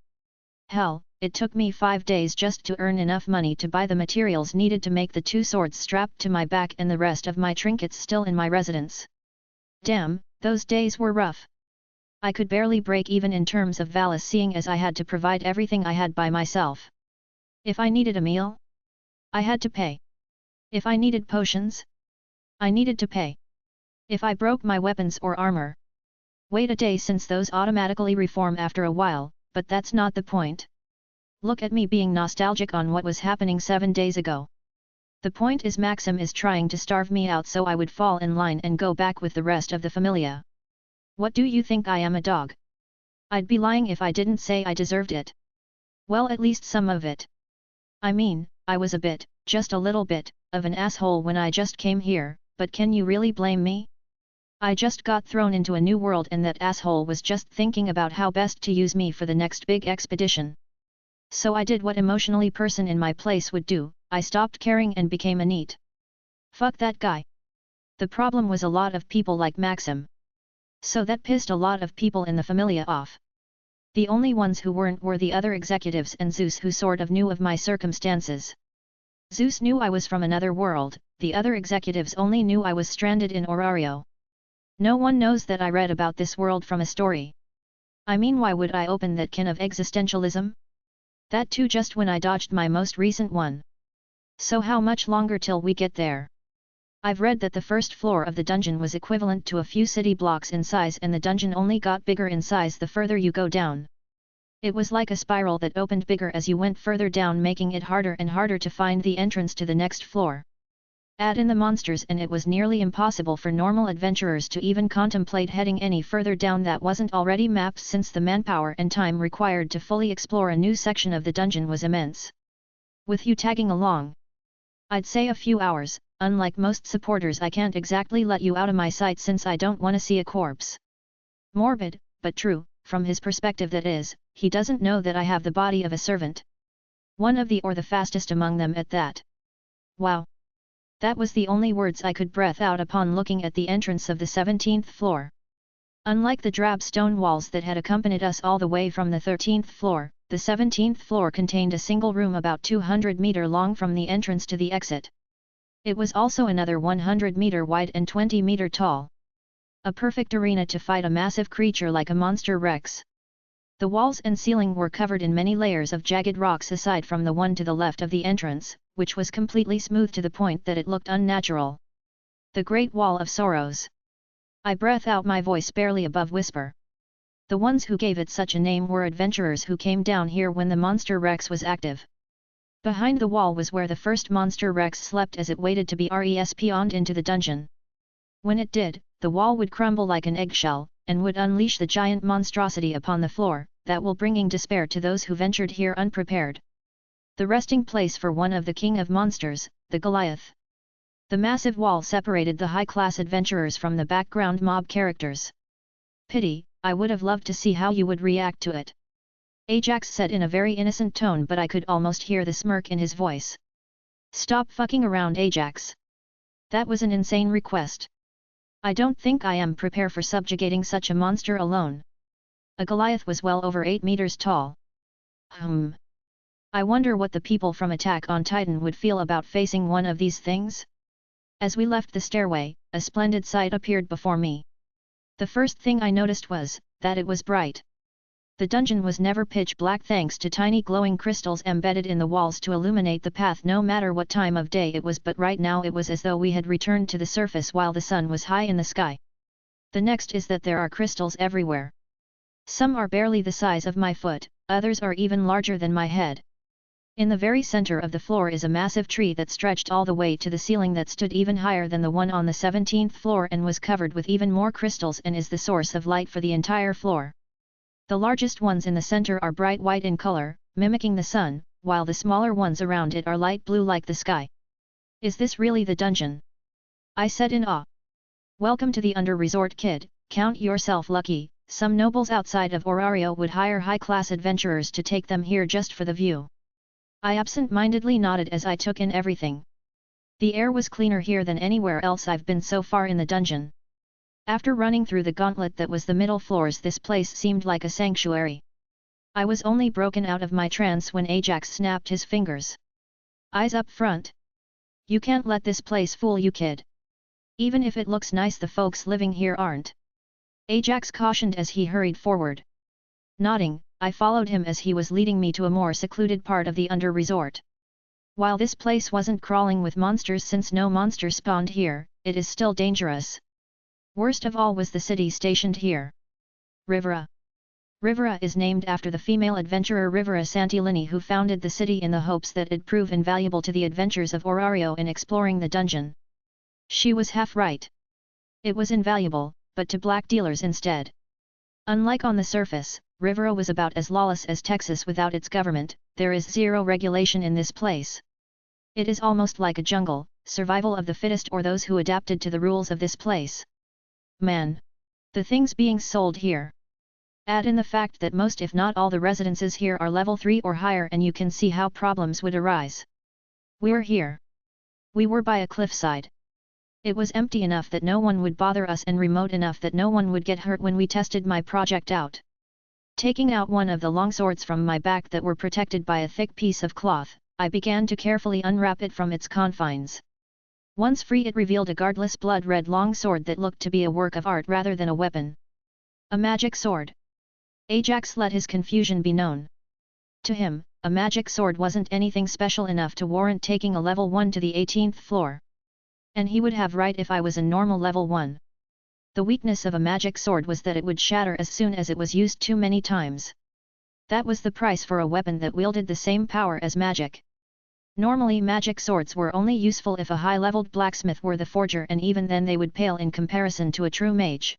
Hell, it took me 5 days just to earn enough money to buy the materials needed to make the 2 swords strapped to my back and the rest of my trinkets still in my residence. Damn, those days were rough. I could barely break even in terms of Valis, seeing as I had to provide everything I had by myself. If I needed a meal, I had to pay. If I needed potions, I needed to pay. If I broke my weapons or armor, wait a day, since those automatically reform after a while, but that's not the point. Look at me being nostalgic on what was happening 7 days ago. The point is, Maxim is trying to starve me out so I would fall in line and go back with the rest of the familia. What do you think, I am a dog? I'd be lying if I didn't say I deserved it. Well, at least some of it. I mean, I was a bit, just a little bit, of an asshole when I just came here, but can you really blame me? I just got thrown into a new world and that asshole was just thinking about how best to use me for the next big expedition. So I did what emotionally person in my place would do, I stopped caring and became a neat. Fuck that guy. The problem was a lot of people like Maxim. So that pissed a lot of people in the familia off. The only ones who weren't were the other executives and Zeus, who sort of knew of my circumstances. Zeus knew I was from another world, the other executives only knew I was stranded in Orario. No one knows that I read about this world from a story. I mean, why would I open that can of existentialism? That too just when I dodged my most recent one. So how much longer till we get there? I've read that the first floor of the dungeon was equivalent to a few city blocks in size, and the dungeon only got bigger in size the further you go down. It was like a spiral that opened bigger as you went further down, making it harder and harder to find the entrance to the next floor. Add in the monsters and it was nearly impossible for normal adventurers to even contemplate heading any further down that wasn't already mapped, since the manpower and time required to fully explore a new section of the dungeon was immense. With you tagging along, I'd say a few hours. Unlike most supporters, I can't exactly let you out of my sight since I don't want to see a corpse. Morbid, but true, from his perspective that is, he doesn't know that I have the body of a servant. One of the fastest among them at that. Wow. That was the only words I could breath out upon looking at the entrance of the 17th floor. Unlike the drab stone walls that had accompanied us all the way from the 13th floor, the 17th floor contained a single room about 200 meter long from the entrance to the exit. It was also another 100 meter wide and 20 meter tall. A perfect arena to fight a massive creature like a monster Rex. The walls and ceiling were covered in many layers of jagged rocks aside from the one to the left of the entrance, which was completely smooth to the point that it looked unnatural. The Great Wall of Sorrows. I breathed out my voice barely above whisper. The ones who gave it such a name were adventurers who came down here when the monster Rex was active. Behind the wall was where the first monster Rex slept as it waited to be respawned into the dungeon. When it did, the wall would crumble like an eggshell, and would unleash the giant monstrosity upon the floor, that will bringing despair to those who ventured here unprepared. The resting place for one of the king of monsters, the Goliath. The massive wall separated the high-class adventurers from the background mob characters. Pity, I would have loved to see how you would react to it. Ajax said in a very innocent tone, but I could almost hear the smirk in his voice. Stop fucking around, Ajax. That was an insane request. I don't think I am prepared for subjugating such a monster alone. A Goliath was well over 8 meters tall. I wonder what the people from Attack on Titan would feel about facing one of these things? As we left the stairway, a splendid sight appeared before me. The first thing I noticed was that it was bright. The dungeon was never pitch black thanks to tiny glowing crystals embedded in the walls to illuminate the path no matter what time of day it was, but right now it was as though we had returned to the surface while the sun was high in the sky. The next is that there are crystals everywhere. Some are barely the size of my foot, others are even larger than my head. In the very center of the floor is a massive tree that stretched all the way to the ceiling that stood even higher than the one on the 17th floor and was covered with even more crystals and is the source of light for the entire floor. The largest ones in the center are bright white in color, mimicking the sun, while the smaller ones around it are light blue like the sky. Is this really the dungeon? I said in awe. Welcome to the Under Resort, kid, count yourself lucky. Some nobles outside of Orario would hire high-class adventurers to take them here just for the view. I absent-mindedly nodded as I took in everything. The air was cleaner here than anywhere else I've been so far in the dungeon. After running through the gauntlet that was the middle floors, this place seemed like a sanctuary. I was only broken out of my trance when Ajax snapped his fingers. Eyes up front. You can't let this place fool you, kid. Even if it looks nice, the folks living here aren't. Ajax cautioned as he hurried forward. Nodding, I followed him as he was leading me to a more secluded part of the Under Resort. While this place wasn't crawling with monsters since no monster spawned here, it is still dangerous. Worst of all was the city stationed here. Rivera. Rivera is named after the female adventurer Rivera Santilini, who founded the city in the hopes that it'd prove invaluable to the adventures of Orario in exploring the dungeon. She was half right. It was invaluable, but to black dealers instead. Unlike on the surface, Rivera was about as lawless as Texas without its government. There is zero regulation in this place. It is almost like a jungle, survival of the fittest or those who adapted to the rules of this place. Man! The things being sold here. Add in the fact that most if not all the residences here are level 3 or higher and you can see how problems would arise. We're here. We were by a cliffside. It was empty enough that no one would bother us and remote enough that no one would get hurt when we tested my project out. Taking out one of the longswords from my back that were protected by a thick piece of cloth, I began to carefully unwrap it from its confines. Once free, it revealed a guardless blood-red longsword that looked to be a work of art rather than a weapon. A magic sword. Ajax let his confusion be known. To him, a magic sword wasn't anything special enough to warrant taking a level 1 to the 18th floor. And he would have right if I was a normal level 1. The weakness of a magic sword was that it would shatter as soon as it was used too many times. That was the price for a weapon that wielded the same power as magic. Normally magic swords were only useful if a high-leveled blacksmith were the forger, and even then they would pale in comparison to a true mage.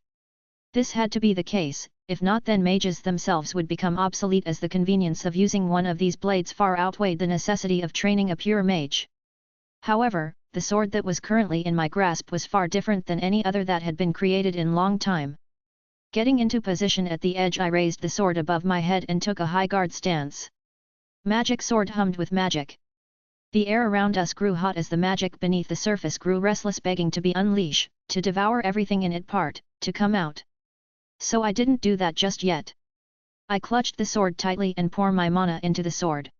This had to be the case, if not then mages themselves would become obsolete, as the convenience of using one of these blades far outweighed the necessity of training a pure mage. However, the sword that was currently in my grasp was far different than any other that had been created in long time. Getting into position at the edge, I raised the sword above my head and took a high guard stance. Magic sword hummed with magic. The air around us grew hot as the magic beneath the surface grew restless, begging to be unleashed, to devour everything in it part, to come out. So I didn't do that just yet. I clutched the sword tightly and poured my mana into the sword.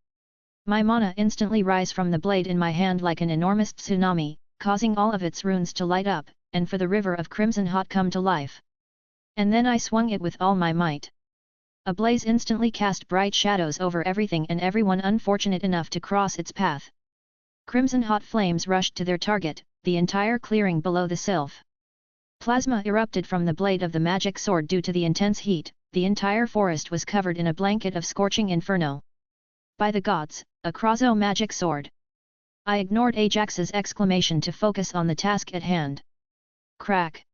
My mana instantly rise from the blade in my hand like an enormous tsunami, causing all of its runes to light up, and for the river of crimson hot come to life. And then I swung it with all my might. A blaze instantly cast bright shadows over everything and everyone unfortunate enough to cross its path. Crimson hot flames rushed to their target, the entire clearing below the sylph. Plasma erupted from the blade of the magic sword due to the intense heat, the entire forest was covered in a blanket of scorching inferno. By the gods, a Krazo magic sword! I ignored Ajax's exclamation to focus on the task at hand. Crack!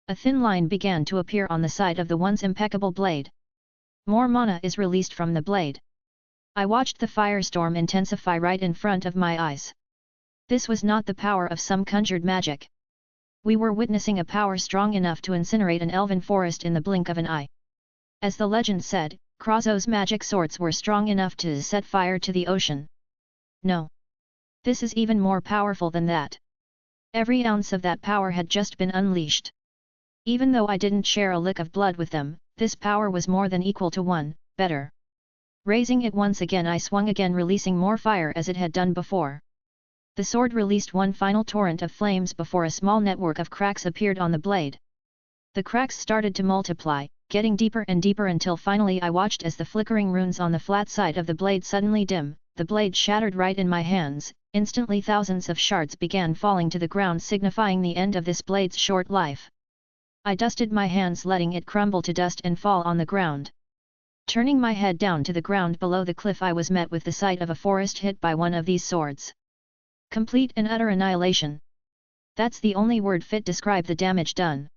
A thin line began to appear on the side of the once impeccable blade. More mana is released from the blade. I watched the firestorm intensify right in front of my eyes. This was not the power of some conjured magic. We were witnessing a power strong enough to incinerate an elven forest in the blink of an eye. As the legend said, Krazo's magic swords were strong enough to set fire to the ocean. No. This is even more powerful than that. Every ounce of that power had just been unleashed. Even though I didn't share a lick of blood with them, this power was more than equal to one, better. Raising it once again, I swung again, releasing more fire as it had done before. The sword released one final torrent of flames before a small network of cracks appeared on the blade. The cracks started to multiply, getting deeper and deeper until finally I watched as the flickering runes on the flat side of the blade suddenly dim, the blade shattered right in my hands. Instantly thousands of shards began falling to the ground, signifying the end of this blade's short life. I dusted my hands, letting it crumble to dust and fall on the ground. Turning my head down to the ground below the cliff, I was met with the sight of a forest hit by one of these swords. Complete and utter annihilation. That's the only word fit to describe the damage done.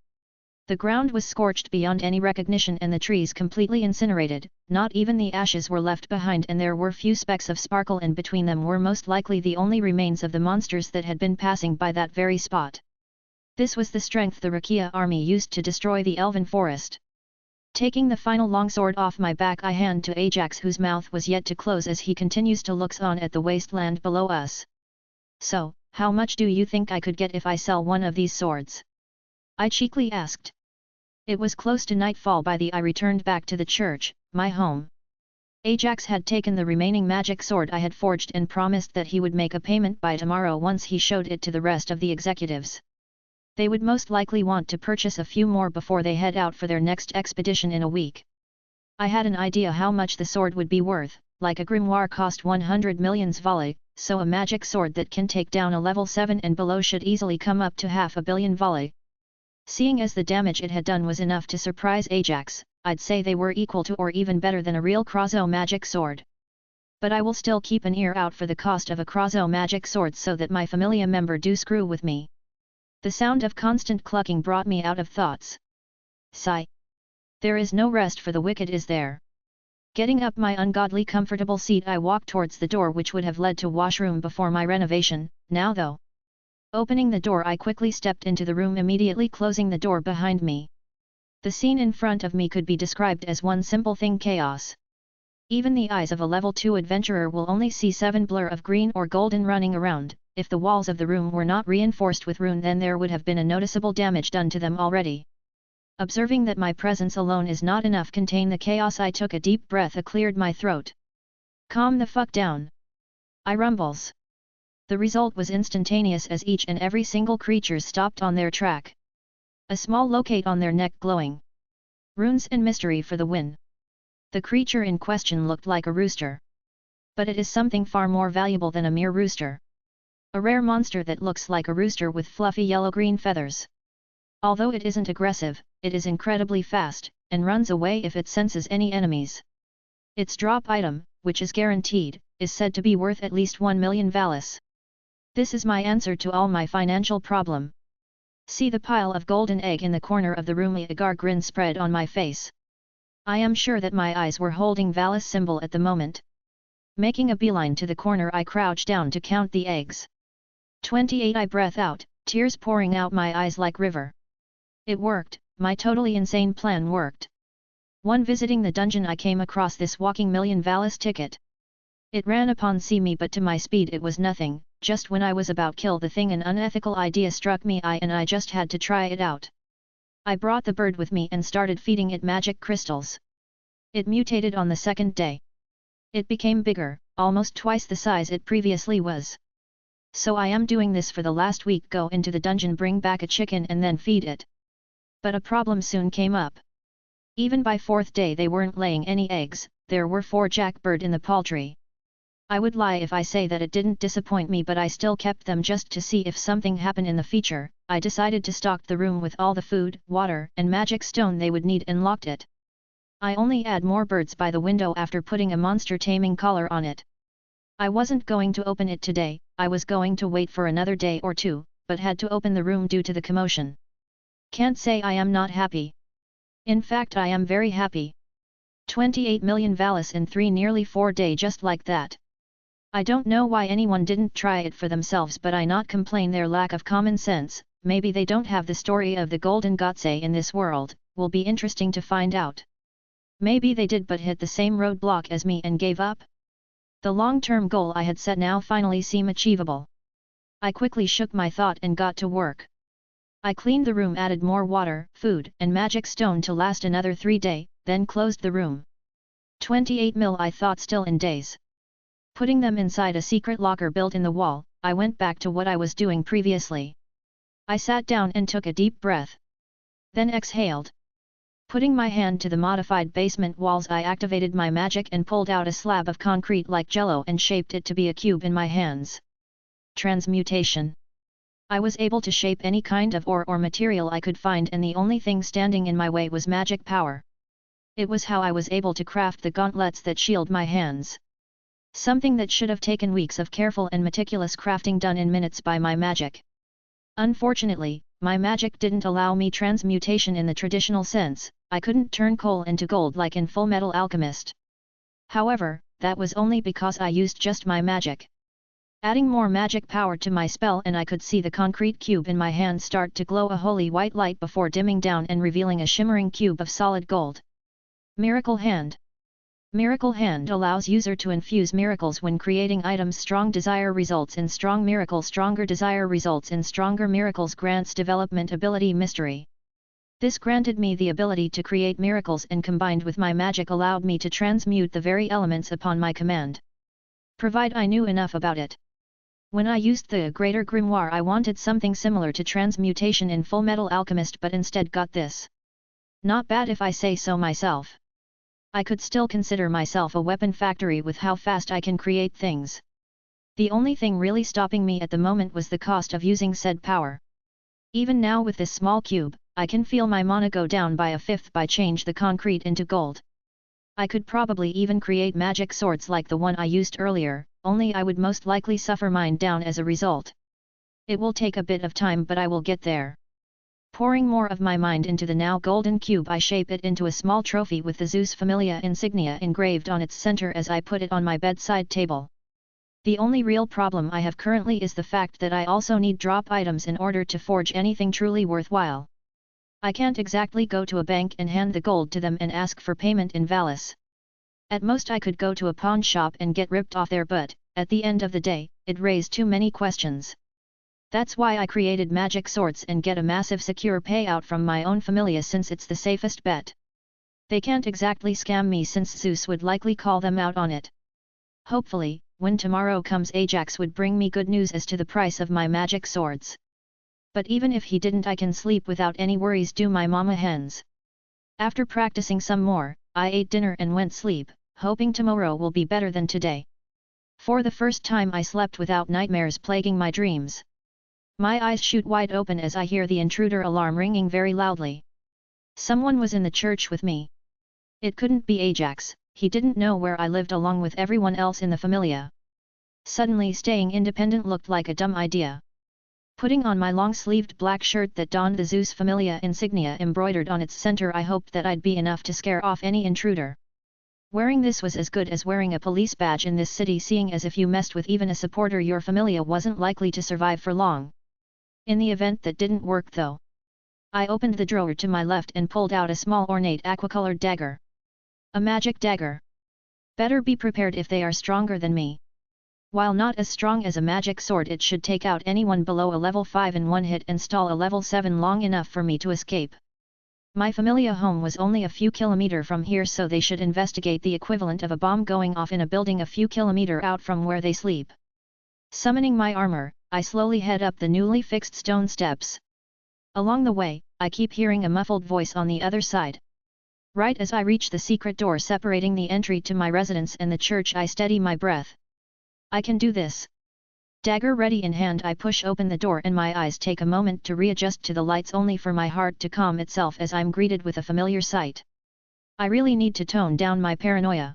The ground was scorched beyond any recognition and the trees completely incinerated, not even the ashes were left behind, and there were few specks of sparkle in between them, were most likely the only remains of the monsters that had been passing by that very spot. This was the strength the Rakia army used to destroy the elven forest. Taking the final longsword off my back, I hand to Ajax, whose mouth was yet to close as he continues to look on at the wasteland below us. So, how much do you think I could get if I sell one of these swords? I cheekily asked. It was close to nightfall by the I returned back to the church, my home. Ajax had taken the remaining magic sword I had forged and promised that he would make a payment by tomorrow once he showed it to the rest of the executives. They would most likely want to purchase a few more before they head out for their next expedition in a week. I had an idea how much the sword would be worth, like a grimoire cost 100 millions volley, so a magic sword that can take down a level 7 and below should easily come up to 500 million volley. Seeing as the damage it had done was enough to surprise Ajax, I'd say they were equal to or even better than a real Krazo magic sword. But I will still keep an ear out for the cost of a Krazo magic sword so that my familia member do screw with me. The sound of constant clucking brought me out of thoughts. Sigh. There is no rest for the wicked, is there? Getting up my ungodly comfortable seat, I walked towards the door which would have led to washroom before my renovation. Now though. Opening the door, I quickly stepped into the room, immediately closing the door behind me. The scene in front of me could be described as one simple thing: chaos. Even the eyes of a level 2 adventurer will only see 7 blur of green or golden running around. If the walls of the room were not reinforced with rune, then there would have been a noticeable damage done to them already. Observing that my presence alone is not enough to contain the chaos, I took a deep breath and cleared my throat. Calm the fuck down. I rumbles. The result was instantaneous as each and every single creature stopped on their track. A small locate on their neck glowing. Runes and mystery for the win. The creature in question looked like a rooster. But it is something far more valuable than a mere rooster. A rare monster that looks like a rooster with fluffy yellow-green feathers. Although it isn't aggressive, it is incredibly fast, and runs away if it senses any enemies. Its drop item, which is guaranteed, is said to be worth at least 1 million valis. This is my answer to all my financial problem. See the pile of golden egg in the corner of the room. A gar grin spread on my face. I am sure that my eyes were holding valis symbol at the moment. Making a beeline to the corner, I crouched down to count the eggs. 28. I breath out, tears pouring out my eyes like river. It worked, my totally insane plan worked. One visiting the dungeon, I came across this walking million valis ticket. It ran upon see me, but to my speed it was nothing. Just when I was about kill the thing, an unethical idea struck me and I just had to try it out. I brought the bird with me and started feeding it magic crystals. It mutated on the second day. It became bigger, almost twice the size it previously was. So I am doing this for the last week, go into the dungeon, bring back a chicken and then feed it. But a problem soon came up. Even by fourth day they weren't laying any eggs. There were 4 jackbird in the poultry. I would lie if I say that it didn't disappoint me, but I still kept them just to see if something happened in the future. I decided to stock the room with all the food, water and magic stone they would need and locked it. I only add more birds by the window after putting a monster taming collar on it. I wasn't going to open it today, I was going to wait for another day or two, but had to open the room due to the commotion. Can't say I am not happy. In fact, I am very happy. 28 million valis in 3 nearly 4 days just like that. I don't know why anyone didn't try it for themselves, but I not complain their lack of common sense. Maybe they don't have the story of the golden Gotse in this world, will be interesting to find out. Maybe they did but hit the same roadblock as me and gave up. The long-term goal I had set now finally seemed achievable. I quickly shook my thought and got to work. I cleaned the room, added more water, food and magic stone to last another 3 days, then closed the room. 28 mil I thought still in days. Putting them inside a secret locker built in the wall, I went back to what I was doing previously. I sat down and took a deep breath. Then exhaled. Putting my hand to the modified basement walls, I activated my magic and pulled out a slab of concrete like jello and shaped it to be a cube in my hands. Transmutation. I was able to shape any kind of ore or material I could find, and the only thing standing in my way was magic power. It was how I was able to craft the gauntlets that shield my hands. Something that should have taken weeks of careful and meticulous crafting done in minutes by my magic. Unfortunately, my magic didn't allow me transmutation in the traditional sense. I couldn't turn coal into gold like in Full Metal Alchemist. However, that was only because I used just my magic. Adding more magic power to my spell, and I could see the concrete cube in my hand start to glow a holy white light before dimming down and revealing a shimmering cube of solid gold. Miracle Hand. Miracle Hand allows user to infuse miracles when creating items. Strong desire results in strong miracle. Stronger desire results in stronger miracles. Grants development ability Mystery. This granted me the ability to create miracles, and combined with my magic allowed me to transmute the very elements upon my command. Provided I knew enough about it. When I used the Greater Grimoire, I wanted something similar to transmutation in Full Metal Alchemist, but instead got this. Not bad if I say so myself. I could still consider myself a weapon factory with how fast I can create things. The only thing really stopping me at the moment was the cost of using said power. Even now with this small cube, I can feel my mana go down by a fifth by change the concrete into gold. I could probably even create magic swords like the one I used earlier, only I would most likely suffer mine down as a result. It will take a bit of time, but I will get there. Pouring more of my mind into the now golden cube, I shape it into a small trophy with the Zeus Familia insignia engraved on its center as I put it on my bedside table. The only real problem I have currently is the fact that I also need drop items in order to forge anything truly worthwhile. I can't exactly go to a bank and hand the gold to them and ask for payment in Valis. At most I could go to a pawn shop and get ripped off there, but, at the end of the day, it raised too many questions. That's why I created magic swords and get a massive secure payout from my own familia, since it's the safest bet. They can't exactly scam me since Zeus would likely call them out on it. Hopefully, when tomorrow comes, Ajax would bring me good news as to the price of my magic swords. But even if he didn't, I can sleep without any worries due my mama hens. After practicing some more, I ate dinner and went sleep, hoping tomorrow will be better than today. For the first time I slept without nightmares plaguing my dreams. My eyes shoot wide open as I hear the intruder alarm ringing very loudly. Someone was in the church with me. It couldn't be Ajax, he didn't know where I lived along with everyone else in the familia. Suddenly staying independent looked like a dumb idea. Putting on my long-sleeved black shirt that donned the Zeus Familia insignia embroidered on its center, I hoped that I'd be enough to scare off any intruder. Wearing this was as good as wearing a police badge in this city, seeing as if you messed with even a supporter, your familia wasn't likely to survive for long. In the event that didn't work though, I opened the drawer to my left and pulled out a small ornate aqua-colored dagger. A magic dagger. Better be prepared if they are stronger than me. While not as strong as a magic sword, it should take out anyone below a level 5 in one hit and stall a level 7 long enough for me to escape. My familia home was only a few kilometers from here, so they should investigate the equivalent of a bomb going off in a building a few kilometers out from where they sleep. Summoning my armor, I slowly head up the newly fixed stone steps. Along the way, I keep hearing a muffled voice on the other side. Right as I reach the secret door separating the entry to my residence and the church, I steady my breath. I can do this. Dagger ready in hand, I push open the door and my eyes take a moment to readjust to the lights, only for my heart to calm itself as I'm greeted with a familiar sight. I really need to tone down my paranoia.